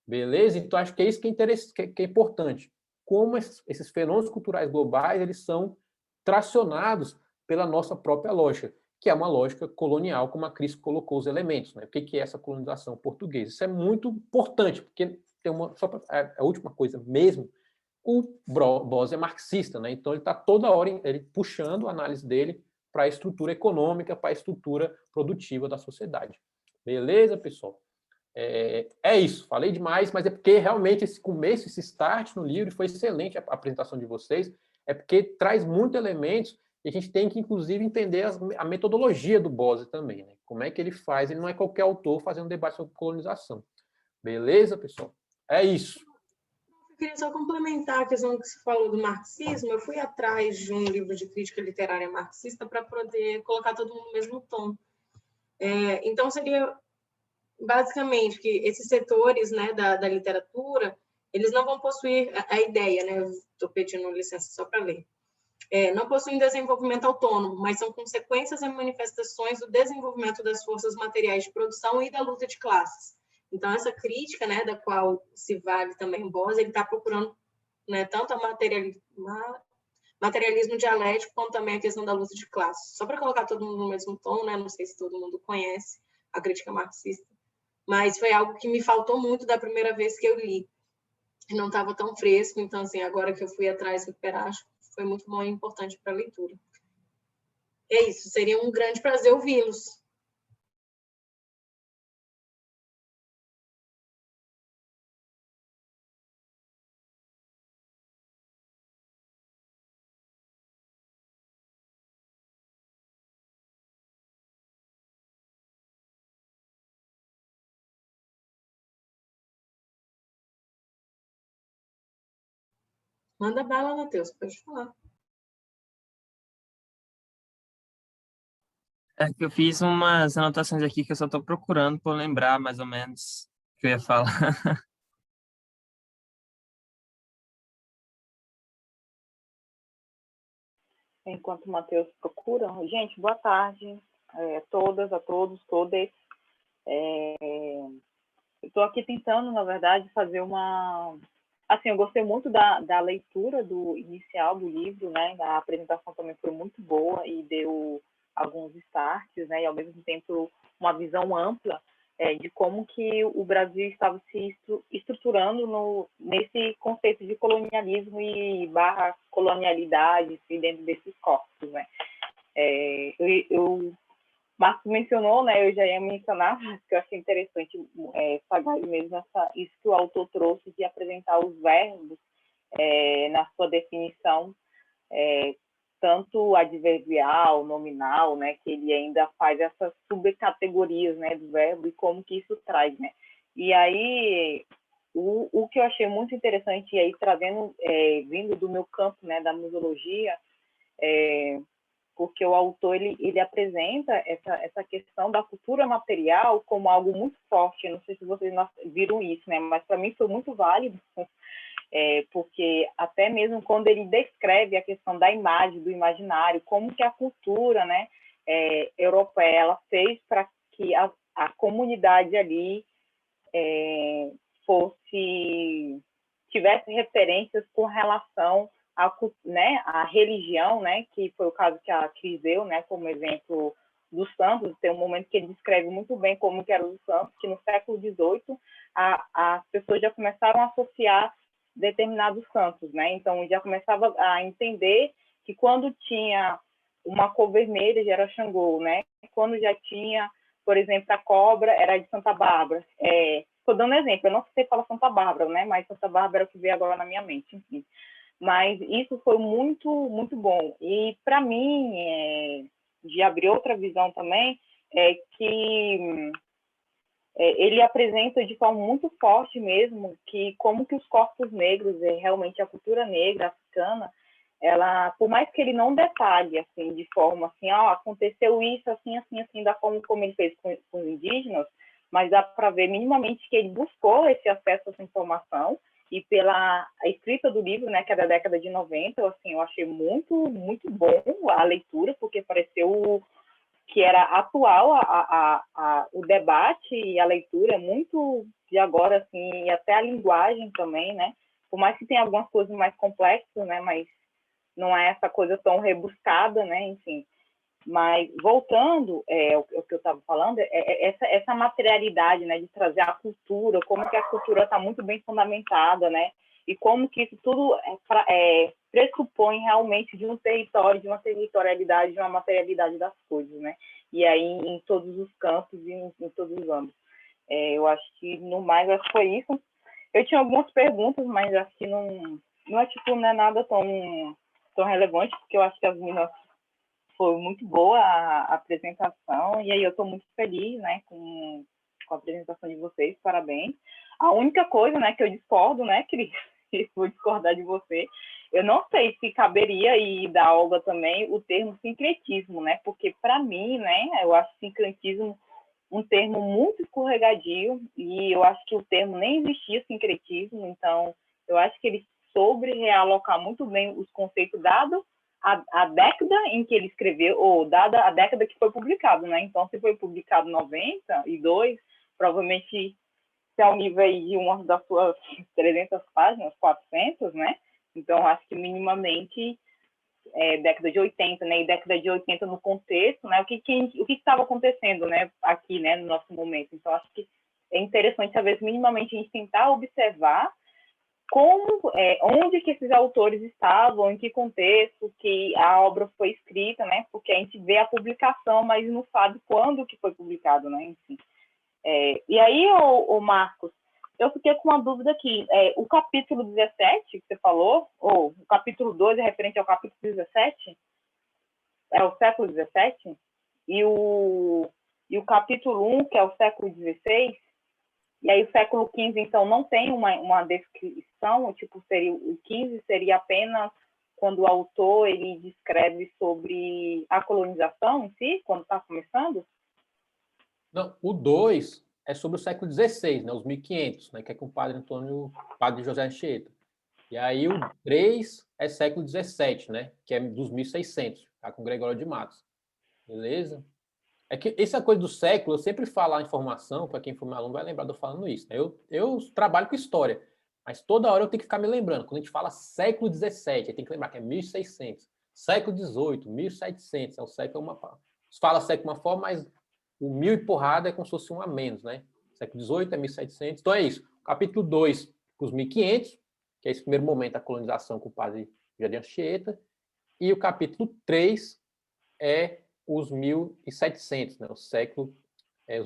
[SPEAKER 2] Beleza? Então, acho que é isso que é importante. Como esses fenômenos culturais globais eles são tracionados pela nossa própria lógica, que é uma lógica colonial, como a Cris colocou os elementos. Né? O que é essa colonização portuguesa? Isso é muito importante, porque tem só a última coisa mesmo, o Bozzi é marxista, né? Então ele está toda hora ele puxando a análise dele para a estrutura econômica, para a estrutura produtiva da sociedade. Beleza, pessoal? É isso, falei demais, mas é porque realmente esse começo, esse start no livro, foi excelente a apresentação de vocês, é porque traz muitos elementos e a gente tem que, inclusive, entender a metodologia do Bozzi também, né? Como é que ele faz, ele não é qualquer autor fazendo debate sobre colonização. Beleza, pessoal? É isso.
[SPEAKER 4] Eu queria só complementar a questão que você falou do marxismo. Eu fui atrás de um livro de crítica literária marxista para poder colocar todo mundo no mesmo tom. Então, seria basicamente que esses setores, né, da literatura, eles não vão possuir a ideia, né? Estou pedindo licença só para ler. Não possuem desenvolvimento autônomo, mas são consequências e manifestações do desenvolvimento das forças materiais de produção e da luta de classes. Então, essa crítica, né, da qual se vale também Bozzi, ele está procurando, né, tanto a materialismo dialético, como também a questão da luta de classes. Só para colocar todo mundo no mesmo tom, né? Não sei se todo mundo conhece a crítica marxista, mas foi algo que me faltou muito da primeira vez que eu li. Não estava tão fresco, então, assim, agora que eu fui atrás recuperar, acho que foi muito bom e importante para a leitura. É isso, seria um grande prazer ouvi-los. Manda bala, Matheus, pode falar.
[SPEAKER 6] É que eu fiz umas anotações aqui que eu só estou procurando por lembrar mais ou menos o que eu ia falar.
[SPEAKER 7] Enquanto o Matheus procura. Gente, boa tarde todas, a todos, todas. Eu estou aqui tentando, na verdade, fazer uma... Assim, eu gostei muito da leitura do inicial do livro, né? A apresentação também foi muito boa e deu alguns starts, né? E, ao mesmo tempo, uma visão ampla de como que o Brasil estava se estruturando nesse conceito de colonialismo e barra colonialidade assim, dentro desses corpos, né? Marcos mencionou, né? Eu já ia mencionar, mas que eu achei interessante pagar mesmo isso que o autor trouxe de apresentar os verbos na sua definição, tanto adverbial, nominal, né? Que ele ainda faz essas subcategorias, né? Do verbo e como que isso traz, né? E aí, o que eu achei muito interessante, e aí trazendo, vindo do meu campo, né? Da museologia, porque o autor ele apresenta essa questão da cultura material como algo muito forte. Eu não sei se vocês viram isso, né? Mas para mim foi muito válido, porque até mesmo quando ele descreve a questão da imagem, do imaginário, como que a cultura, né, europeia ela fez para que a comunidade ali tivesse referências com relação a religião, né, que foi o caso que a Cris deu, né, como exemplo dos santos. Tem um momento que ele descreve muito bem como que eram os santos, que no século XVIII as pessoas já começaram a associar determinados santos, né, então já começava a entender que quando tinha uma cor vermelha já era Xangô, né, quando já tinha, por exemplo, a cobra era de Santa Bárbara. Estou dando exemplo, eu não sei falar Santa Bárbara, né, mas Santa Bárbara é o que veio agora na minha mente, enfim. Mas isso foi muito, muito bom. E, para mim, de abrir outra visão também, é que ele apresenta de forma muito forte mesmo que como que os corpos negros, realmente a cultura negra africana, ela, por mais que ele não detalhe, assim, de forma assim, aconteceu isso, assim, assim, assim, da forma como ele fez com os indígenas, mas dá para ver minimamente que ele buscou esse acesso a essa informação. E pela escrita do livro, né, que é da década de 90, assim, eu achei muito, muito bom a leitura, porque pareceu que era atual o debate e a leitura, muito de agora, assim, e até a linguagem também, né, por mais que tenha algumas coisas mais complexas, né, mas não é essa coisa tão rebuscada, né, enfim. Mas, voltando o que eu estava falando, essa materialidade, né, de trazer a cultura, como que a cultura está muito bem fundamentada, né, e como que isso tudo pressupõe realmente de um território, de uma territorialidade, de uma materialidade das coisas, né, e aí em todos os campos e em todos os âmbitos. Eu acho que, no mais, acho que foi isso. Eu tinha algumas perguntas, mas acho que não é nada tão relevante, porque eu acho que as meninas foi muito boa a apresentação, e aí eu estou muito feliz, né, com a apresentação de vocês, parabéns. A única coisa, né, que eu discordo, né, Cris, vou discordar de você, eu não sei se caberia, e da Olga também, o termo sincretismo, né, porque para mim, né, eu acho sincretismo um termo muito escorregadio, e eu acho que o termo nem existia sincretismo, então eu acho que ele soube realocar muito bem os conceitos dados a década em que ele escreveu, ou dada a década que foi publicado, né? Então, se foi publicado em 92, provavelmente se é o nível aí de uma das suas 300 páginas, 400, né? Então, acho que minimamente década de 80, né, e década de 80 no contexto, né, o que estava acontecendo, né, aqui, né, no nosso momento. Então, acho que é interessante, talvez, minimamente, a gente tentar observar onde que esses autores estavam, em que contexto que a obra foi escrita, né, porque a gente vê a publicação, mas não sabe quando que foi publicado, né, enfim. E aí, o Marcos, eu fiquei com uma dúvida aqui. O capítulo 17, que você falou, ou o capítulo 2 é referente ao capítulo 17? É o século 17? E o capítulo 1, que é o século 16? E aí o século 15, então, não tem uma descrição? Tipo, o 15 seria apenas quando o autor ele descreve sobre a colonização em si, quando está começando?
[SPEAKER 2] Não, o 2 é sobre o século XVI, né, os 1500, né, que é com o padre José Anchieta. E aí o 3 é século XVII, né, que é dos 1600, tá, com Gregório de Matos. Beleza? É que essa coisa do século, eu sempre falo a informação, para quem for meu aluno vai lembrar de eu falando isso. Né? Eu trabalho com história, mas toda hora eu tenho que ficar me lembrando. Quando a gente fala século XVII, tem que lembrar que é 1600. Século XVIII, 1700, é o século uma... Fala século uma forma, mas o 1000 e porrada é como se fosse um a menos, né? Século XVIII é 1700. Então é isso. Capítulo 2, os 1500, que é esse primeiro momento da colonização com o padre José Anchieta. E o capítulo 3 é os 1700, né? Os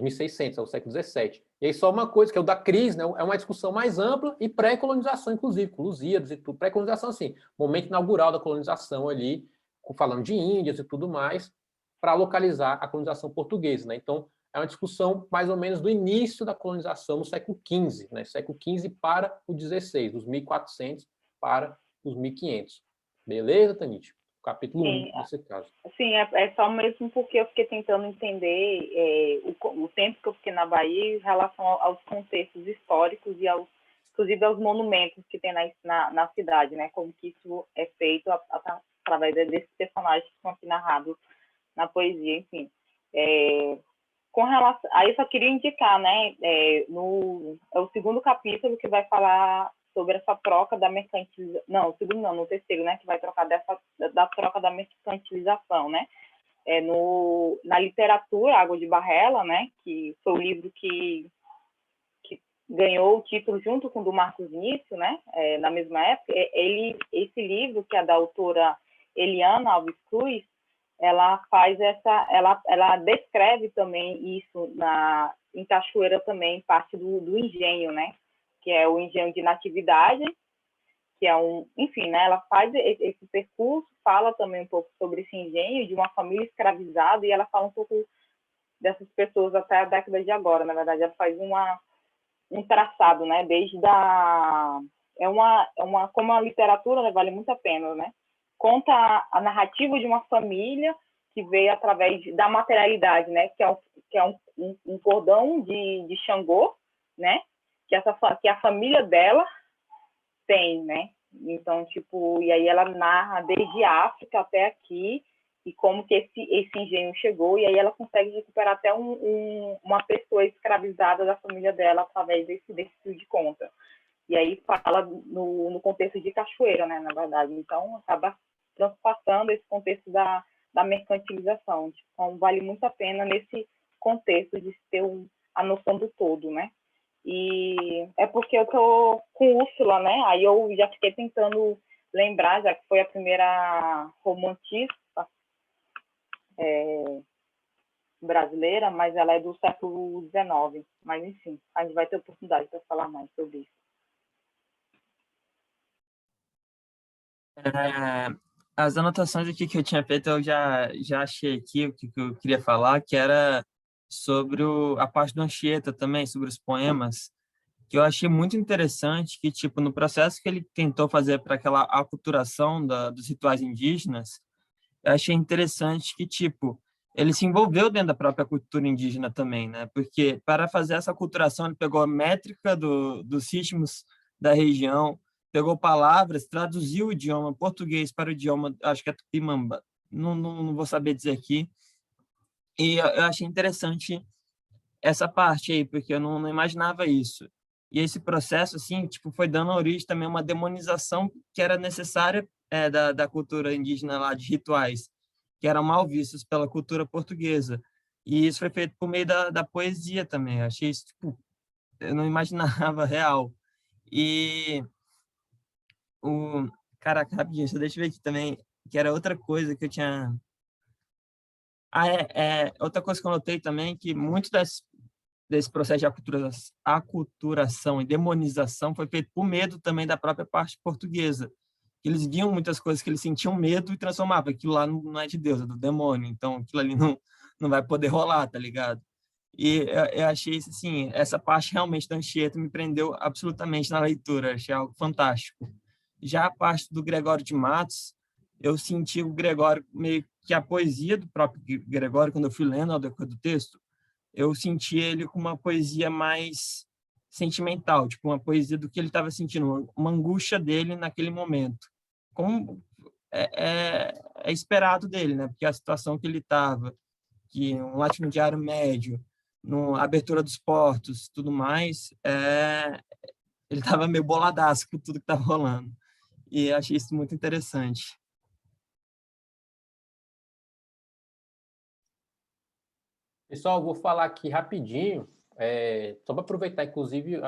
[SPEAKER 2] 1600, é o século 17. E aí só uma coisa, que é o da crise, né? É uma discussão mais ampla e pré-colonização, inclusive, com Lusíadas e tudo. Pré-colonização, assim, momento inaugural da colonização ali, falando de Índias e tudo mais, para localizar a colonização portuguesa, né? Então, é uma discussão mais ou menos do início da colonização no século XV, né? Século XV para o XVI, dos 1400 para os 1500. Beleza, Tanit? Capítulo 1, nesse caso.
[SPEAKER 7] Sim, é só mesmo porque eu fiquei tentando entender o tempo que eu fiquei na Bahia em relação aos contextos históricos e inclusive aos monumentos que tem na cidade, né? Como que isso é feito através desses personagens que são aqui narrados na poesia, enfim. Com relação, aí eu só queria indicar, né? É o segundo capítulo que vai falar sobre essa troca da mercantilização, não, o segundo não, no terceiro, né, que vai trocar da troca da mercantilização, né, na literatura, Água de Barrela, né, que foi o livro que ganhou o título junto com o do Marcos Nício, né, na mesma época, esse livro, que é da autora Eliana Alves Cruz, ela ela descreve também isso em Cachoeira também, parte do engenho, né, que é o engenho de Natividade, que é enfim, né, ela faz esse percurso, fala também um pouco sobre esse engenho de uma família escravizada, e ela fala um pouco dessas pessoas até a década de agora. Na verdade, ela faz um traçado, né, como a literatura, né, vale muito a pena, né, conta a narrativa de uma família que veio através da materialidade, né, que é um cordão de Xangô, né, que a família dela tem, né? Então, tipo, e aí ela narra desde a África até aqui e como que esse engenho chegou, e aí ela consegue recuperar até uma pessoa escravizada da família dela através desse fio de conta. E aí fala no contexto de Cachoeira, né, na verdade. Então, acaba transpassando esse contexto da mercantilização. Então, vale muito a pena nesse contexto de ter a noção do todo, né? E é porque eu tô com Úrsula, né? Aí eu já fiquei tentando lembrar, já que foi a primeira romantista brasileira, mas ela é do século XIX. Mas, enfim, a gente vai ter oportunidade para falar mais sobre isso.
[SPEAKER 6] As anotações aqui que eu tinha feito, eu já achei aqui o que eu queria falar, que era sobre a parte do Anchieta também, sobre os poemas, que eu achei muito interessante, que, tipo, no processo que ele tentou fazer para aquela aculturação dos rituais indígenas, eu achei interessante que, tipo, ele se envolveu dentro da própria cultura indígena também, né? Porque para fazer essa aculturação, ele pegou a métrica dos ritmos da região, pegou palavras, traduziu o idioma português para o idioma, acho que é Tupimamba, não vou saber dizer aqui, e eu achei interessante essa parte aí, porque eu não imaginava isso. E esse processo, assim, tipo, foi dando origem também a uma demonização que era necessária da cultura indígena lá, de rituais, que eram mal vistos pela cultura portuguesa. E isso foi feito por meio da poesia também. Eu achei isso, tipo, eu não imaginava real. E o... Caraca, rapidinho, só deixa eu ver aqui também, que era outra coisa que eu tinha... outra coisa que eu notei também, que muito desse processo de aculturação e demonização foi feito por medo também da própria parte portuguesa. Eles viam muitas coisas que eles sentiam medo e transformavam. Aquilo lá não é de Deus, é do demônio. Então, aquilo ali não vai poder rolar, tá ligado? E eu achei, assim, essa parte realmente da Anchieta me prendeu absolutamente na leitura. Achei algo fantástico. Já a parte do Gregório de Matos, eu senti o Gregório meio que a poesia do próprio Gregório, quando eu fui lendo ao decorrer do texto, eu senti ele com uma poesia mais sentimental, tipo uma poesia do que ele estava sentindo, uma angústia dele naquele momento. Como é esperado dele, né? Porque a situação que ele estava, que um latifundiário médio, na abertura dos portos, tudo mais, ele estava meio boladaço com tudo que estava rolando. E achei isso muito interessante.
[SPEAKER 2] Pessoal, vou falar aqui rapidinho, só para aproveitar, inclusive,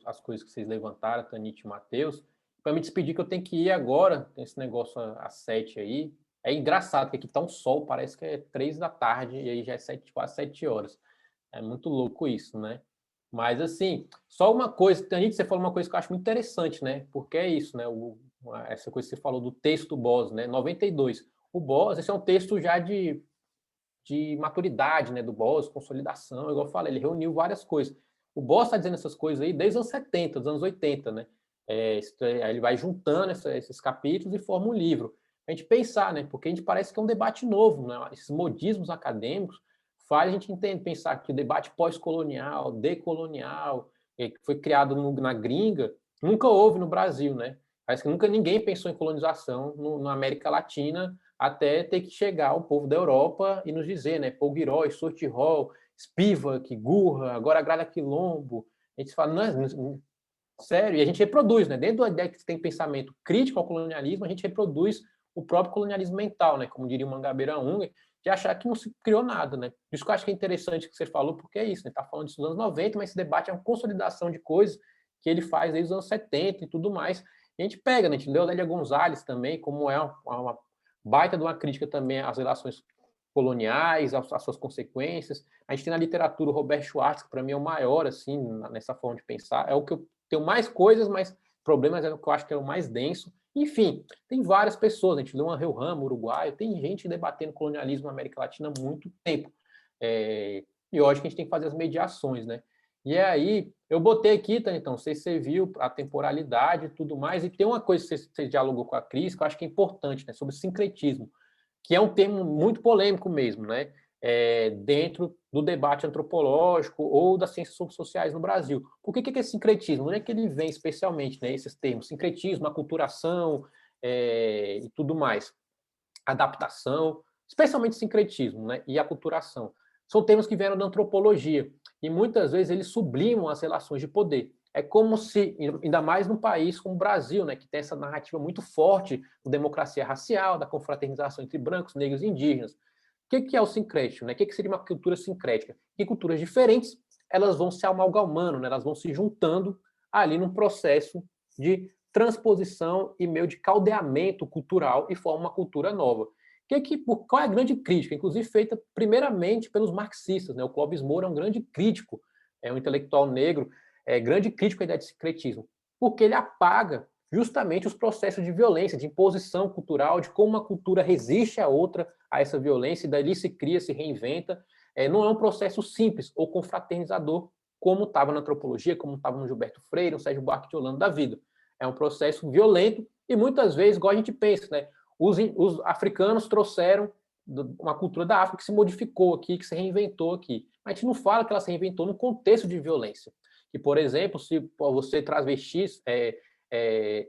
[SPEAKER 2] as coisas que vocês levantaram, Tanit e Matheus, para me despedir, que eu tenho que ir agora, tem esse negócio às 7 aí. É engraçado, porque aqui tá um sol, parece que é 3 da tarde, e aí já é quase 7 horas. É muito louco isso, né? Mas, assim, só uma coisa, Tanit, você falou uma coisa que eu acho muito interessante, né? Porque é isso, né? Essa coisa que você falou do texto do Boss, né? 92. O Boss, esse é um texto já de maturidade, né, do Boss, consolidação, igual eu falei, ele reuniu várias coisas. O Boss está dizendo essas coisas aí desde os anos 70, dos anos 80, né? Aí ele vai juntando esses capítulos e forma um livro. A gente pensar, né? Porque a gente parece que é um debate novo, né? Esses modismos acadêmicos faz a gente pensar que o debate pós-colonial, decolonial, que foi criado na gringa, nunca houve no Brasil, né? Parece que nunca ninguém pensou em colonização na América Latina, até ter que chegar o povo da Europa e nos dizer, né? Paul Giroy, Sortirol, Spivak, Gurra, agora Grada Quilombo. A gente fala, não, sério, e a gente reproduz, né? Dentro da ideia que tem pensamento crítico ao colonialismo, a gente reproduz o próprio colonialismo mental, né? Como diria o Mangabeira Unger, de achar que não se criou nada, né? Isso que eu acho que é interessante que você falou, porque é isso, né? Tá falando disso nos anos 90, mas esse debate é uma consolidação de coisas que ele faz desde os anos 70 e tudo mais. E a gente pega, né? A gente leu Lélia Gonzalez também, como é uma baita de uma crítica também às relações coloniais, às suas consequências. A gente tem na literatura o Robert Schwartz, que para mim é o maior, assim, nessa forma de pensar. É o que eu tenho mais coisas, mais problemas, é o que eu acho que é o mais denso. Enfim, tem várias pessoas. A gente leu uma Rio Ramo, uruguaio, tem gente debatendo colonialismo na América Latina há muito tempo. E hoje que a gente tem que fazer as mediações, né? E aí, eu botei aqui, tá, então, não sei se você viu a temporalidade e tudo mais, e tem uma coisa que você dialogou com a Cris, que eu acho que é importante, né, sobre sincretismo, que é um termo muito polêmico mesmo, né, dentro do debate antropológico ou das ciências sociais no Brasil. Por que é sincretismo? Onde é que ele vem especialmente, né, esses termos? Sincretismo, aculturação e tudo mais. Adaptação, especialmente sincretismo, né, e aculturação. São termos que vieram da antropologia e muitas vezes eles sublimam as relações de poder. É como se, ainda mais num país como o Brasil, né, que tem essa narrativa muito forte da democracia racial, da confraternização entre brancos, negros e indígenas. O que é o sincrético? Né? O que seria uma cultura sincrética? Que culturas diferentes elas vão se amalgamando, né? Elas vão se juntando ali num processo de transposição e meio de caldeamento cultural e forma uma cultura nova. Qual é a grande crítica? Inclusive feita primeiramente pelos marxistas. Né? O Clóvis Moura é um grande crítico, é um intelectual negro, grande crítico à ideia de sincretismo, porque ele apaga justamente os processos de violência, de imposição cultural, de como uma cultura resiste a outra, a essa violência, e dali se cria, se reinventa. Não é um processo simples ou confraternizador, como estava na antropologia, como estava no Gilberto Freire, no Sérgio Buarque de Holanda da vida. É um processo violento e muitas vezes, igual a gente pensa, né? Os africanos trouxeram uma cultura da África que se modificou aqui, que se reinventou aqui. Mas a gente não fala que ela se reinventou num contexto de violência. Que, por exemplo, se você transvestir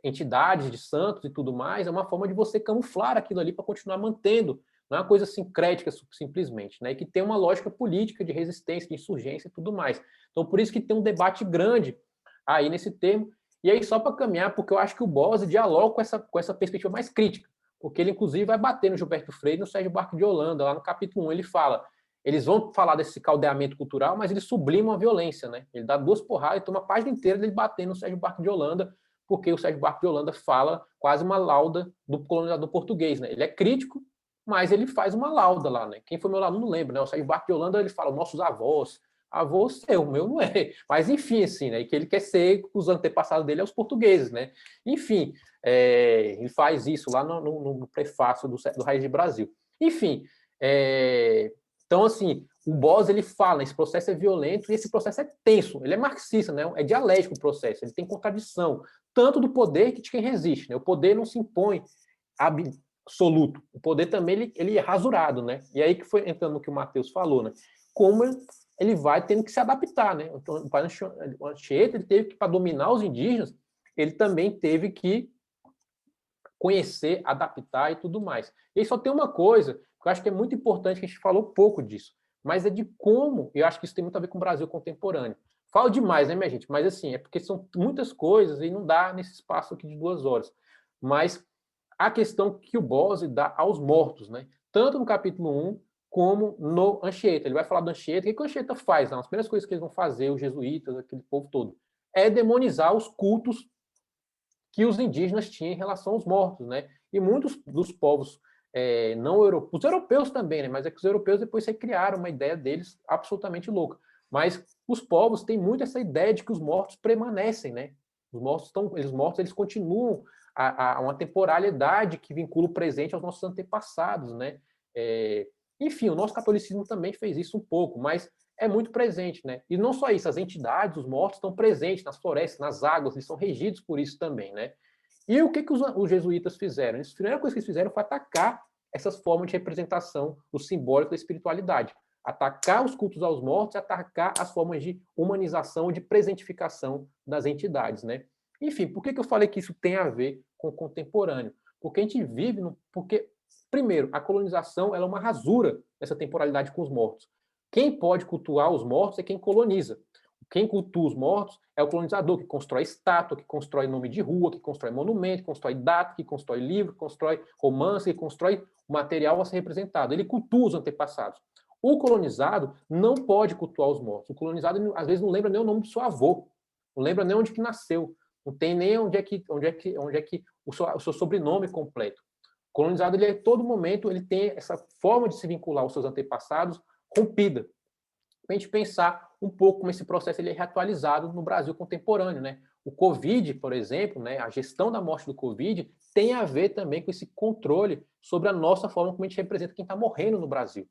[SPEAKER 2] entidades de santos e tudo mais, é uma forma de você camuflar aquilo ali para continuar mantendo. Não é uma coisa sincrética simplesmente, né? E que tem uma lógica política de resistência, de insurgência e tudo mais. Então, por isso que tem um debate grande aí nesse termo. E aí, só para caminhar, porque eu acho que o Bose dialoga com essa perspectiva mais crítica, porque ele, inclusive, vai bater no Gilberto Freire e no Sérgio Buarque de Holanda. Lá no capítulo 1, ele fala, eles vão falar desse caldeamento cultural, mas eles sublimam a violência, né? Ele dá 2 porradas e toma a página inteira dele batendo no Sérgio Buarque de Holanda, porque o Sérgio Buarque de Holanda fala quase uma lauda do colonizador português, né? Ele é crítico, mas ele faz uma lauda lá, né? Quem foi meu aluno não lembra, né? O Sérgio Buarque de Holanda, ele fala, nossos avós, avô seu, o meu não é. Mas, enfim, assim, né? E que ele quer ser, os antepassados dele é os portugueses, né? Enfim, ele faz isso lá no prefácio do Raiz de Brasil. Enfim, então, assim, o Bose, ele fala, esse processo é violento e esse processo é tenso, ele é marxista, né? É dialético o processo, ele tem contradição, tanto do poder que de quem resiste, né? O poder não se impõe absoluto, o poder também ele é rasurado, né? E aí que foi entrando no que o Matheus falou, né? Como ele vai tendo que se adaptar, né? Então, o Anchieta, ele teve que, para dominar os indígenas, ele também teve que conhecer, adaptar e tudo mais. E aí só tem uma coisa, que eu acho que é muito importante, que a gente falou pouco disso, mas é de como, eu acho que isso tem muito a ver com o Brasil contemporâneo. Falo demais, né, minha gente? Mas assim, é porque são muitas coisas e não dá nesse espaço aqui de 2 horas. Mas a questão que o Bose dá aos mortos, né? Tanto no capítulo 1, como no Anchieta. Ele vai falar do Anchieta. O que o Anchieta faz? As primeiras coisas que eles vão fazer, os jesuítas, aquele povo todo, é demonizar os cultos que os indígenas tinham em relação aos mortos, né? E muitos dos povos não europeus, os europeus também, né? Mas é que os europeus depois recriaram uma ideia deles absolutamente louca. Mas os povos têm muito essa ideia de que os mortos permanecem, né? Os mortos eles continuam a uma temporalidade que vincula o presente aos nossos antepassados, né? Enfim, o nosso catolicismo também fez isso um pouco, mas é muito presente, né? E não só isso, as entidades, os mortos estão presentes nas florestas, nas águas, eles são regidos por isso também, né? E o que os jesuítas fizeram? A primeira coisa que eles fizeram foi atacar essas formas de representação do simbólico da espiritualidade. Atacar os cultos aos mortos e atacar as formas de humanização, de presentificação das entidades, né? Enfim, por que eu falei que isso tem a ver com o contemporâneo? Porque a gente vive... Porque, primeiro, a colonização ela é uma rasura dessa temporalidade com os mortos. Quem pode cultuar os mortos é quem coloniza. Quem cultua os mortos é o colonizador, que constrói estátua, que constrói nome de rua, que constrói monumento, que constrói data, que constrói livro, que constrói romance, que constrói material a ser representado. Ele cultua os antepassados. O colonizado não pode cultuar os mortos. O colonizado, às vezes, não lembra nem o nome do seu avô, não lembra nem onde que nasceu, não tem nem onde é que o seu sobrenome completo. O colonizado, ele a todo momento, ele tem essa forma de se vincular aos seus antepassados rompida. Para a gente pensar um pouco como esse processo ele é reatualizado no Brasil contemporâneo, né? O Covid, por exemplo, né, a gestão da morte do Covid tem a ver também com esse controle sobre a nossa forma como a gente representa quem está morrendo no Brasil.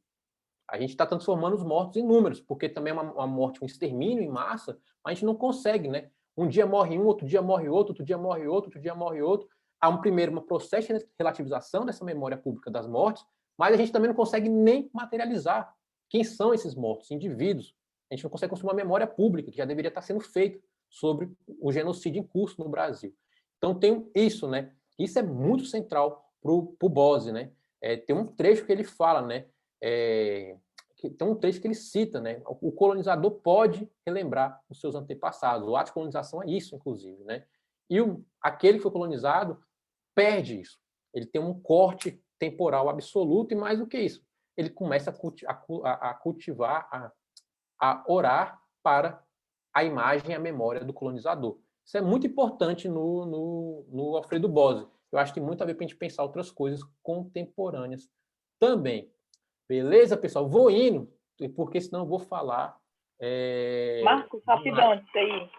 [SPEAKER 2] A gente está transformando os mortos em números, porque também é uma morte, um extermínio em massa, mas a gente não consegue, né? Um dia morre um, outro dia morre outro dia morre outro dia morre outro. Há um processo de relativização dessa memória pública das mortes, mas a gente também não consegue nem materializar quem são esses mortos, indivíduos. A gente não consegue construir uma memória pública, que já deveria estar sendo feita sobre o genocídio em curso no Brasil. Então tem isso, né? Isso é muito central para o Bose, né? Tem um trecho que ele fala, né? Tem um trecho que ele cita, né? O colonizador pode relembrar os seus antepassados. O ato de colonização é isso, inclusive, né? E aquele que foi colonizado perde isso. Ele tem um corte temporal absoluto e mais do que isso. Ele começa a cultivar, a orar para a imagem e a memória do colonizador. Isso é muito importante no Alfredo Bose. Eu acho que tem muito a ver para a gente pensar outras coisas contemporâneas também. Beleza, pessoal? Vou indo, porque senão eu vou falar...
[SPEAKER 7] Marcos, rapidão, isso aí.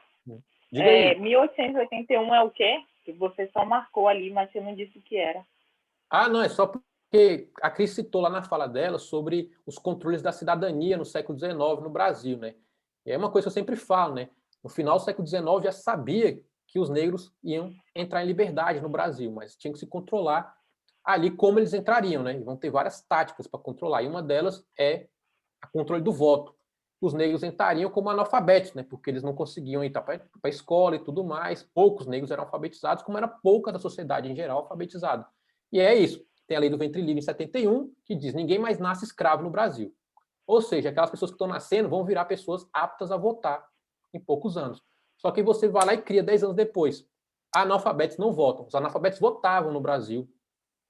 [SPEAKER 2] Diga aí.
[SPEAKER 7] 1881 é o quê? Que você só marcou ali, mas você não disse o que era.
[SPEAKER 2] Ah, não, é só porque a Cris citou lá na fala dela sobre os controles da cidadania no século XIX no Brasil, né? E é uma coisa que eu sempre falo, né? No final do século XIX já sabia que os negros iam entrar em liberdade no Brasil, mas tinham que se controlar ali como eles entrariam, né? E vão ter várias táticas para controlar, e uma delas é o controle do voto. Os negros entrariam como analfabetos, né? Porque eles não conseguiam ir para a escola e tudo mais. Poucos negros eram alfabetizados, como era pouca da sociedade em geral alfabetizada. E é isso. Tem a lei do ventre livre em 71, que diz que ninguém mais nasce escravo no Brasil. Ou seja, aquelas pessoas que estão nascendo vão virar pessoas aptas a votar em poucos anos. Só que você vai lá e cria 10 anos depois. Analfabetos não votam. Os analfabetos votavam no Brasil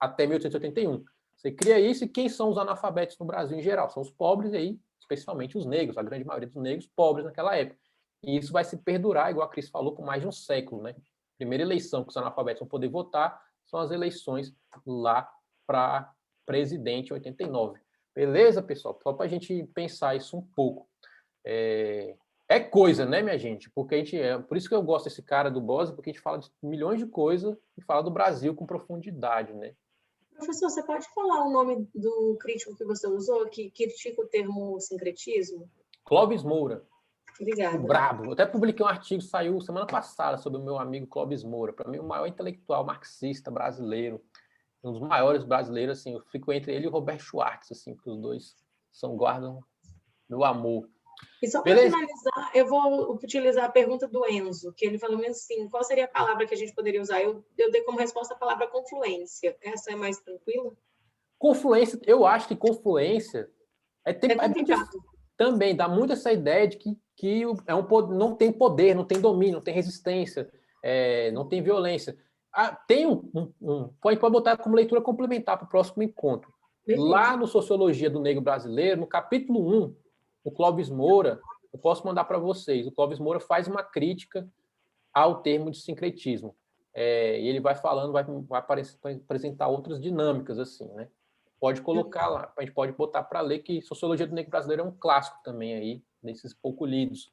[SPEAKER 2] até 1881. Você cria isso e quem são os analfabetos no Brasil em geral? São os pobres aí, especialmente os negros, a grande maioria dos negros pobres naquela época. E isso vai se perdurar, igual a Cris falou, por mais de um século, né? Primeira eleição que os analfabetos vão poder votar são as eleições lá para presidente em 89. Beleza, pessoal? Só para a gente pensar isso um pouco. É coisa, né, minha gente? Porque por isso que eu gosto desse cara do Bosi, porque a gente fala de milhões de coisas e fala do Brasil com profundidade, né?
[SPEAKER 4] Professor, você pode falar o nome do crítico que você usou, que critica o termo sincretismo?
[SPEAKER 2] Clóvis Moura.
[SPEAKER 4] Obrigada.
[SPEAKER 2] O brabo. Eu até publiquei um artigo, saiu semana passada, sobre o meu amigo Clóvis Moura. Para mim, o maior intelectual marxista brasileiro. Um dos maiores brasileiros, assim. Eu fico entre ele e o Robert Schwartz, assim, porque os dois guardam meu amor.
[SPEAKER 4] E só para finalizar, eu vou utilizar a pergunta do Enzo, que ele falou mesmo assim, qual seria a palavra que a gente poderia usar? Eu dei como resposta a palavra confluência. Essa é mais tranquila?
[SPEAKER 2] Confluência, eu acho que confluência
[SPEAKER 4] é complicado.
[SPEAKER 2] Também dá muito essa ideia de que não tem poder, não tem domínio, não tem resistência, não tem violência. Tem pode botar como leitura complementar para o próximo encontro. Beleza. Lá no Sociologia do Negro Brasileiro, no capítulo 1, o Clóvis Moura, eu posso mandar para vocês, o Clóvis Moura faz uma crítica ao termo de sincretismo. E ele vai falando, vai apresentar outras dinâmicas, assim, né? Pode colocar lá, a gente pode botar para ler que Sociologia do Negro Brasileiro é um clássico também aí, desses pouco lidos.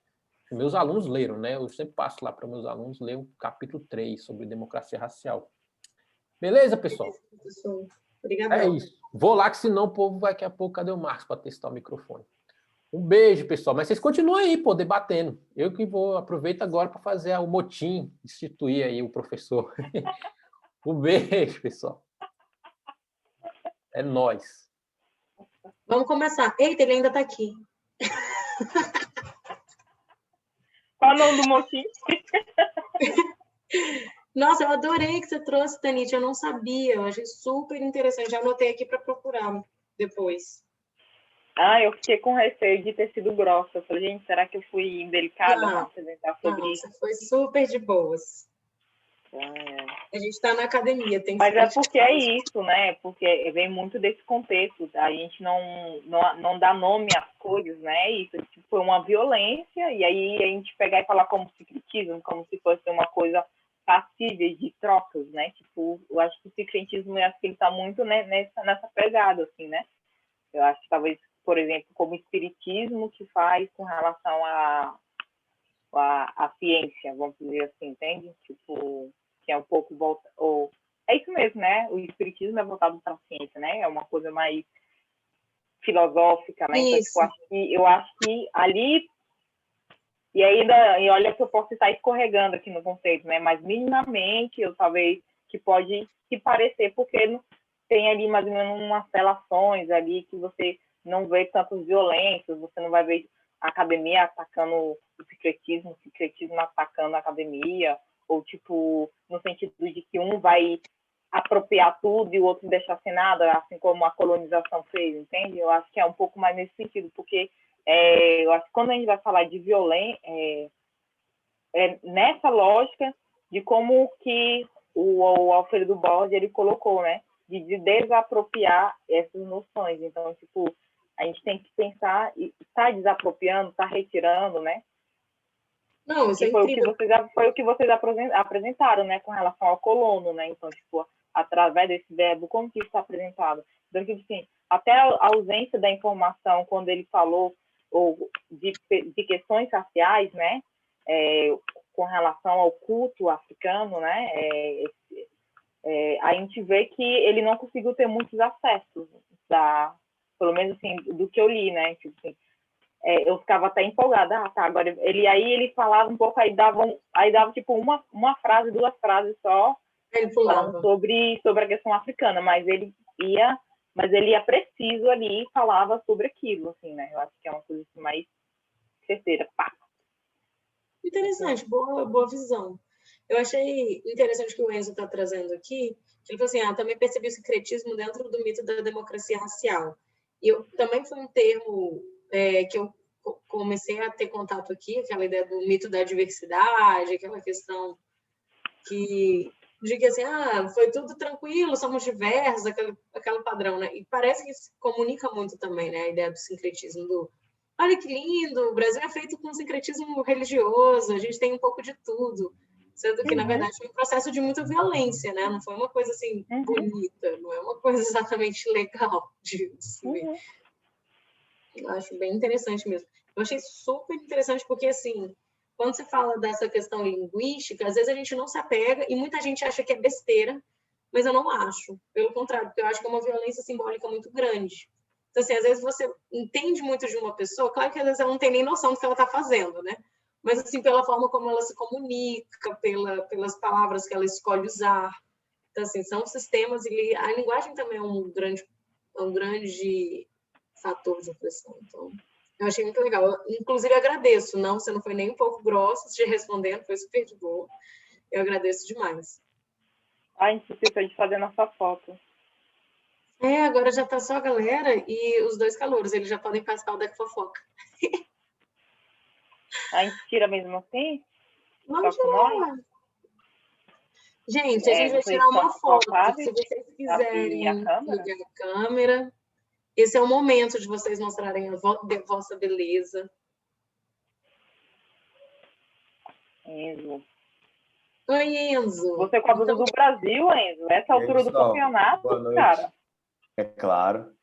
[SPEAKER 2] Meus alunos leram, né? Eu sempre passo lá para meus alunos ler o capítulo 3 sobre democracia racial. Beleza, pessoal?
[SPEAKER 4] Obrigada.
[SPEAKER 2] É isso. Vou lá, que senão o povo vai daqui a pouco, cadê o Marcos para testar o microfone? Um beijo, pessoal. Mas vocês continuem aí, pô, debatendo. Eu que vou aproveitar agora para fazer o motim, instituir aí o professor. Um beijo, pessoal. É nóis.
[SPEAKER 4] Vamos começar. Eita, ele ainda está aqui.
[SPEAKER 7] Qual o nome do motim?
[SPEAKER 4] Nossa, eu adorei que você trouxe, Tanit. Eu não sabia. Eu achei super interessante. Já anotei aqui para procurar depois.
[SPEAKER 7] Eu fiquei com receio de ter sido grossa. Eu falei, gente, será que eu fui indelicada para apresentar sobre isso?
[SPEAKER 4] Você foi super de boas. A gente está na academia, tem que
[SPEAKER 7] Mas é porque é isso, né? Porque vem muito desse contexto. A gente não dá nome às coisas, né? Isso tipo, foi uma violência, e aí a gente pegar e falar como secretismo, como se fosse uma coisa passível de trocas, né? Tipo, eu acho que o secretismo, eu acho que ele está muito, né, nessa pegada, assim, né? Eu acho que talvez, por exemplo, como o espiritismo que faz com relação à ciência, vamos dizer assim, entende? Tipo, que é um pouco voltado... É isso mesmo, né? O espiritismo é voltado para a ciência, né? É uma coisa mais filosófica, né?
[SPEAKER 4] Isso.
[SPEAKER 7] Então, eu acho que ali... E olha que eu posso estar escorregando aqui no conceito, né? Mas minimamente, eu talvez, que pode se parecer, porque tem ali mais ou menos umas relações ali que você não vê tantas violências, você não vai ver a academia atacando o secretismo atacando a academia, ou tipo, no sentido de que um vai apropriar tudo e o outro deixar sem nada, assim como a colonização fez, entende? Eu acho que é um pouco mais nesse sentido, porque eu acho que quando a gente vai falar de violência, nessa lógica de como que o Alfredo Borges ele colocou, né? De desapropriar essas noções. Então, tipo, a gente tem que pensar e está desapropriando, está retirando, né?
[SPEAKER 4] Não, isso é incrível.
[SPEAKER 7] Foi o que vocês apresentaram, né? Com relação ao colono, né? Então, tipo, através desse verbo, como que isso está apresentado? Então, tipo assim, até a ausência da informação, quando ele falou de questões raciais, né? Com relação ao culto africano, né? A gente vê que ele não conseguiu ter muitos acessos, pelo menos assim, do que eu li, né? Tipo assim, eu ficava até empolgada, agora ele falava um pouco, aí dava tipo uma frase, 2 frases só, falando sobre a questão africana, mas ele ia preciso ali e falava sobre aquilo, assim, né? Eu acho que é uma coisa assim, mais certeira, pá.
[SPEAKER 4] Interessante, boa visão. Eu achei interessante que o Enzo está trazendo aqui, que ele falou assim, também percebi o secretismo dentro do mito da democracia racial. E também foi um termo que eu comecei a ter contato aqui, aquela ideia do mito da diversidade, aquela questão de que assim, foi tudo tranquilo, somos diversos, aquele padrão, né? E parece que isso comunica muito também, né? A ideia do sincretismo, olha que lindo, o Brasil é feito com sincretismo religioso, a gente tem um pouco de tudo. Sendo que, na verdade, foi um processo de muita violência, né? Não foi uma coisa, assim, bonita, não é uma coisa exatamente legal de se ver. Eu acho bem interessante mesmo. Eu achei super interessante porque, assim, quando você fala dessa questão linguística, às vezes a gente não se apega e muita gente acha que é besteira, mas eu não acho. Pelo contrário, porque eu acho que é uma violência simbólica muito grande. Então, assim, às vezes você entende muito de uma pessoa, claro que às vezes ela não tem nem noção do que ela está fazendo, né? Mas, assim, pela forma como ela se comunica, pelas palavras que ela escolhe usar. Então, assim, são sistemas e a linguagem também é um grande fator de opressão. Então, eu achei muito legal. Eu, inclusive, agradeço. Não, você não foi nem um pouco grossa te respondendo, foi super de boa. Eu agradeço demais.
[SPEAKER 7] A gente esqueceu de fazer nossa foto.
[SPEAKER 4] Agora já tá só a galera e os dois calouros. Eles já podem participar da fofoca.
[SPEAKER 7] A gente tira mesmo assim?
[SPEAKER 4] Vamos tirar. Gente, a gente vai tirar uma foto. Se vocês quiserem ligar a câmera, esse é o momento de vocês mostrarem a vossa beleza.
[SPEAKER 7] Enzo.
[SPEAKER 4] Oi, Enzo.
[SPEAKER 7] Você com a blusa do Brasil, Enzo? Essa altura do campeonato, cara.
[SPEAKER 8] É claro.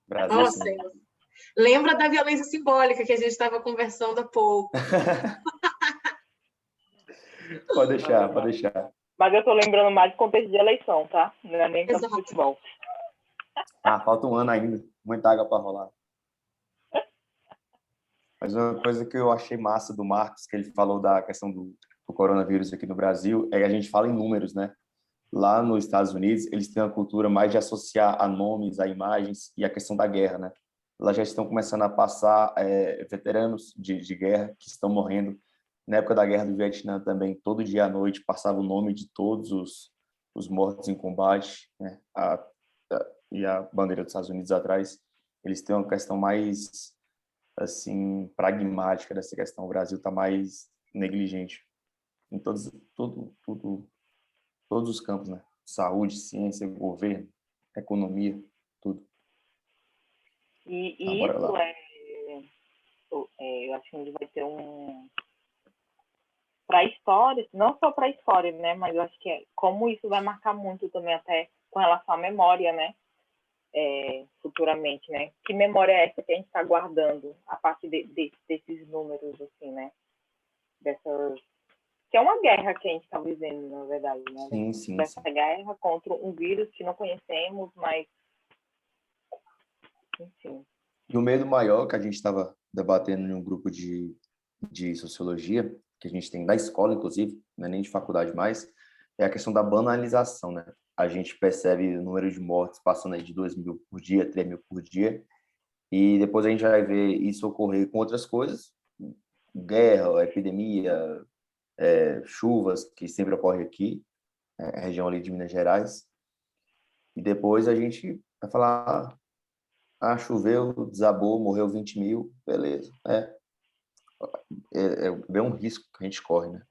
[SPEAKER 8] Brasil.
[SPEAKER 4] Nossa, Enzo. Lembra da violência simbólica que a gente estava conversando há pouco.
[SPEAKER 8] Pode deixar.
[SPEAKER 7] Mas eu tô lembrando mais de contexto de eleição, tá? Não é nem tanto futebol.
[SPEAKER 8] Falta um ano ainda. Muita água para rolar. Mas uma coisa que eu achei massa do Marcos, que ele falou da questão do coronavírus aqui no Brasil, é que a gente fala em números, né? Lá nos Estados Unidos, eles têm uma cultura mais de associar a nomes, a imagens e a questão da guerra, né? Lá já estão começando a passar veteranos de guerra que estão morrendo. Na época da Guerra do Vietnã também, todo dia à noite passava o nome de todos os mortos em combate, né? E a bandeira dos Estados Unidos atrás. Eles têm uma questão mais, assim, pragmática dessa questão. O Brasil está mais negligente em todos os campos, né? Saúde, ciência, governo, economia, tudo.
[SPEAKER 7] E isso eu acho que a gente vai ter para a história, não só para a história, né? Mas eu acho que como isso vai marcar muito também até com relação à memória, né? Futuramente, né? Que memória é essa que a gente está guardando a partir desses números, assim, né? Que é uma guerra que a gente está vivendo, na verdade, né?
[SPEAKER 8] Sim.
[SPEAKER 7] Essa guerra contra um vírus que não conhecemos, mas enfim.
[SPEAKER 8] E o medo maior que a gente estava debatendo em um grupo de sociologia, que a gente tem da escola, inclusive, não é nem de faculdade mais, é a questão da banalização, né? A gente percebe o número de mortes passando aí de 2.000 por dia, 3.000 por dia, e depois a gente vai ver isso ocorrer com outras coisas, guerra, epidemia, chuvas, que sempre ocorre aqui, região ali de Minas Gerais, e depois a gente vai falar, choveu, desabou, morreu 20.000, beleza, é bem um risco que a gente corre, né?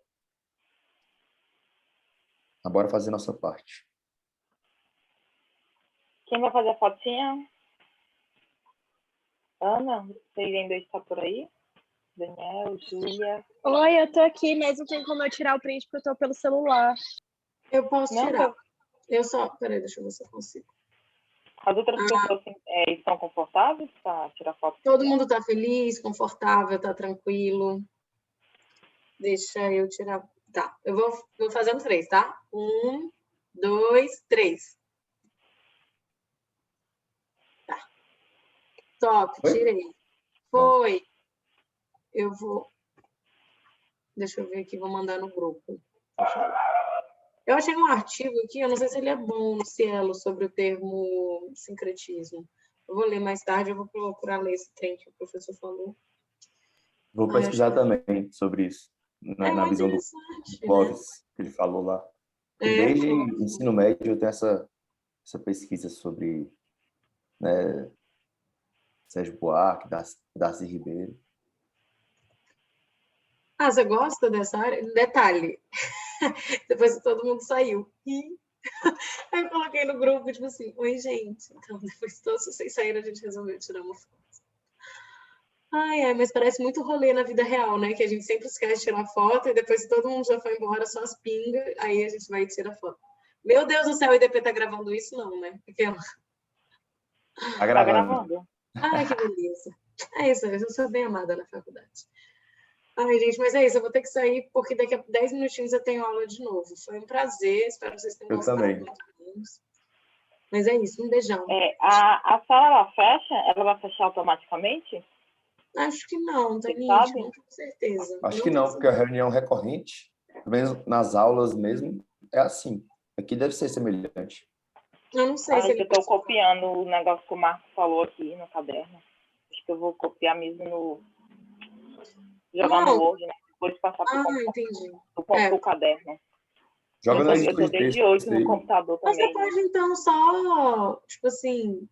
[SPEAKER 8] Bora fazer nossa parte.
[SPEAKER 7] Quem vai fazer a fotinha? Ana, vocês ainda está por aí? Daniel, Júlia.
[SPEAKER 3] Oi, eu tô aqui, mas não tem como eu tirar o print porque eu tô pelo celular.
[SPEAKER 4] Eu posso tirar. Eu só... Peraí, deixa eu ver se eu consigo.
[SPEAKER 7] As outras pessoas estão confortáveis para tirar foto?
[SPEAKER 4] Todo mundo está feliz, confortável, está tranquilo. Deixa eu tirar... Tá, eu vou fazendo 3, tá? 1, 2, 3. Tá. Top, tirei. Foi. Eu vou... Deixa eu ver aqui, vou mandar no grupo. Eu achei um artigo aqui, eu não sei se ele é bom no Cielo, sobre o termo sincretismo. Eu vou ler mais tarde, eu vou procurar ler esse trem que o professor falou.
[SPEAKER 8] Vou pesquisar também sobre isso, na visão do Clóvis, que ele falou lá. Desde o ensino médio eu tenho essa pesquisa sobre, né, Sérgio Buarque, Darcy Ribeiro.
[SPEAKER 4] Ah, você gosta dessa área? Detalhe. Depois que todo mundo saiu. Aí eu coloquei no grupo, tipo assim, oi, gente. Então, depois que todos vocês saíram, a gente resolveu tirar uma foto. Ai, mas parece muito rolê na vida real, né? Que a gente sempre esquece de tirar foto e depois que todo mundo já foi embora, só as pingas, aí a gente vai e tira foto. Meu Deus do céu, o IDP tá gravando isso? Não, né? Aquela...
[SPEAKER 8] Tá
[SPEAKER 7] Tá
[SPEAKER 8] gravando.
[SPEAKER 7] gravando.
[SPEAKER 4] Ai, que beleza. É isso, eu sou bem amada na faculdade. Ai, gente, mas é isso, eu vou ter que sair porque daqui a 10 minutinhos eu tenho aula de novo. Foi um prazer, espero que vocês tenham
[SPEAKER 8] Eu
[SPEAKER 4] gostado.
[SPEAKER 8] também.
[SPEAKER 4] Mas é isso, um beijão.
[SPEAKER 7] A sala, ela fecha? Ela vai fechar automaticamente?
[SPEAKER 4] Acho que não,
[SPEAKER 7] Você
[SPEAKER 4] Tanite,
[SPEAKER 7] sabe?
[SPEAKER 4] não tenho certeza.
[SPEAKER 8] Acho que não, porque a reunião recorrente, pelo menos nas aulas mesmo, é assim. Aqui deve ser semelhante.
[SPEAKER 4] Eu não sei se ele
[SPEAKER 7] Eu estou copiando o negócio que o Marcos falou aqui no caderno. Acho que eu vou copiar mesmo jogar no Word, né? Depois passar para o
[SPEAKER 4] entendi.
[SPEAKER 7] pro caderno.
[SPEAKER 8] Joga no
[SPEAKER 7] Eu tô desde hoje no computador
[SPEAKER 4] Mas
[SPEAKER 7] também.
[SPEAKER 4] você pode, então, só, tipo assim,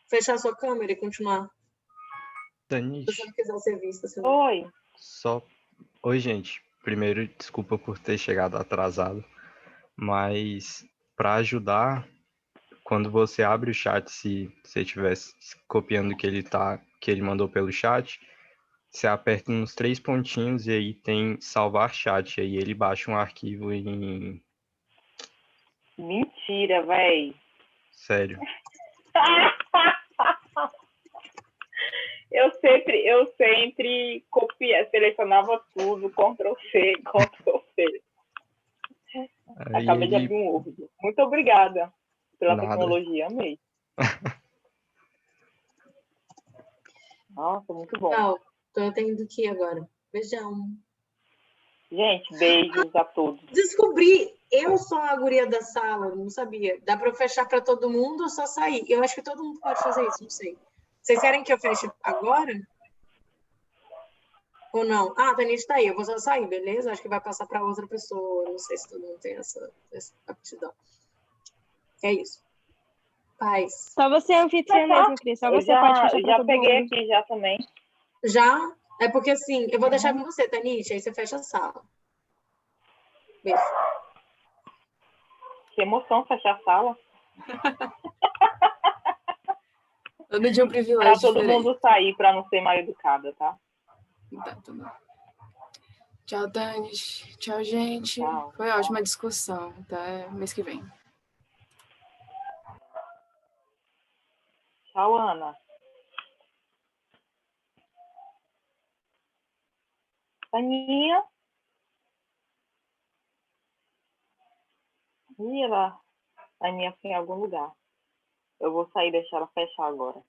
[SPEAKER 4] fechar sua câmera e continuar.
[SPEAKER 9] Tanite.
[SPEAKER 4] Se você não quiser ser vista.
[SPEAKER 7] Oi.
[SPEAKER 9] Oi, gente. Primeiro, desculpa por ter chegado atrasado, mas para ajudar, quando você abre o chat, se você estivesse copiando o que ele mandou pelo chat, você aperta nos 3 pontinhos e aí tem salvar chat, aí ele baixa um arquivo em...
[SPEAKER 7] Mentira, véi.
[SPEAKER 9] Sério.
[SPEAKER 7] Eu sempre selecionava tudo, Ctrl+C, Ctrl+C. Acabei de abrir um Word. Muito obrigada pela tecnologia, amei. Nossa, muito bom.
[SPEAKER 4] Não, tô tendo que ir agora. Beijão.
[SPEAKER 7] Gente, beijos a todos.
[SPEAKER 4] Descobri, eu sou a guria da sala, não sabia. Dá para eu fechar para todo mundo ou só sair? Eu acho que todo mundo pode fazer isso, não sei. Vocês querem que eu feche agora? Ou não? Ah, a Tanite tá aí, eu vou só sair, beleza? Acho que vai passar para outra pessoa. Não sei se todo mundo tem essa aptidão. É isso. Paz.
[SPEAKER 3] Só você é anfitriã mesmo, Cris. Só você pode fechar para todo mundo.
[SPEAKER 7] Já peguei aqui já também.
[SPEAKER 4] Já? É porque assim, eu vou deixar com você, Tanite, aí você fecha a sala. Beijo.
[SPEAKER 7] Que emoção fechar a sala.
[SPEAKER 10] Todo dia um privilégio.
[SPEAKER 7] Para todo mundo sair, para não ser mal educada, tá?
[SPEAKER 10] Tá, tudo bem. Tchau, Dani. Tchau, gente.
[SPEAKER 7] Tchau.
[SPEAKER 10] Foi ótima discussão. Até mês que vem.
[SPEAKER 7] Tchau, Ana. Aninha. A Aninha foi em algum lugar. Eu vou sair e deixar ela fechar agora.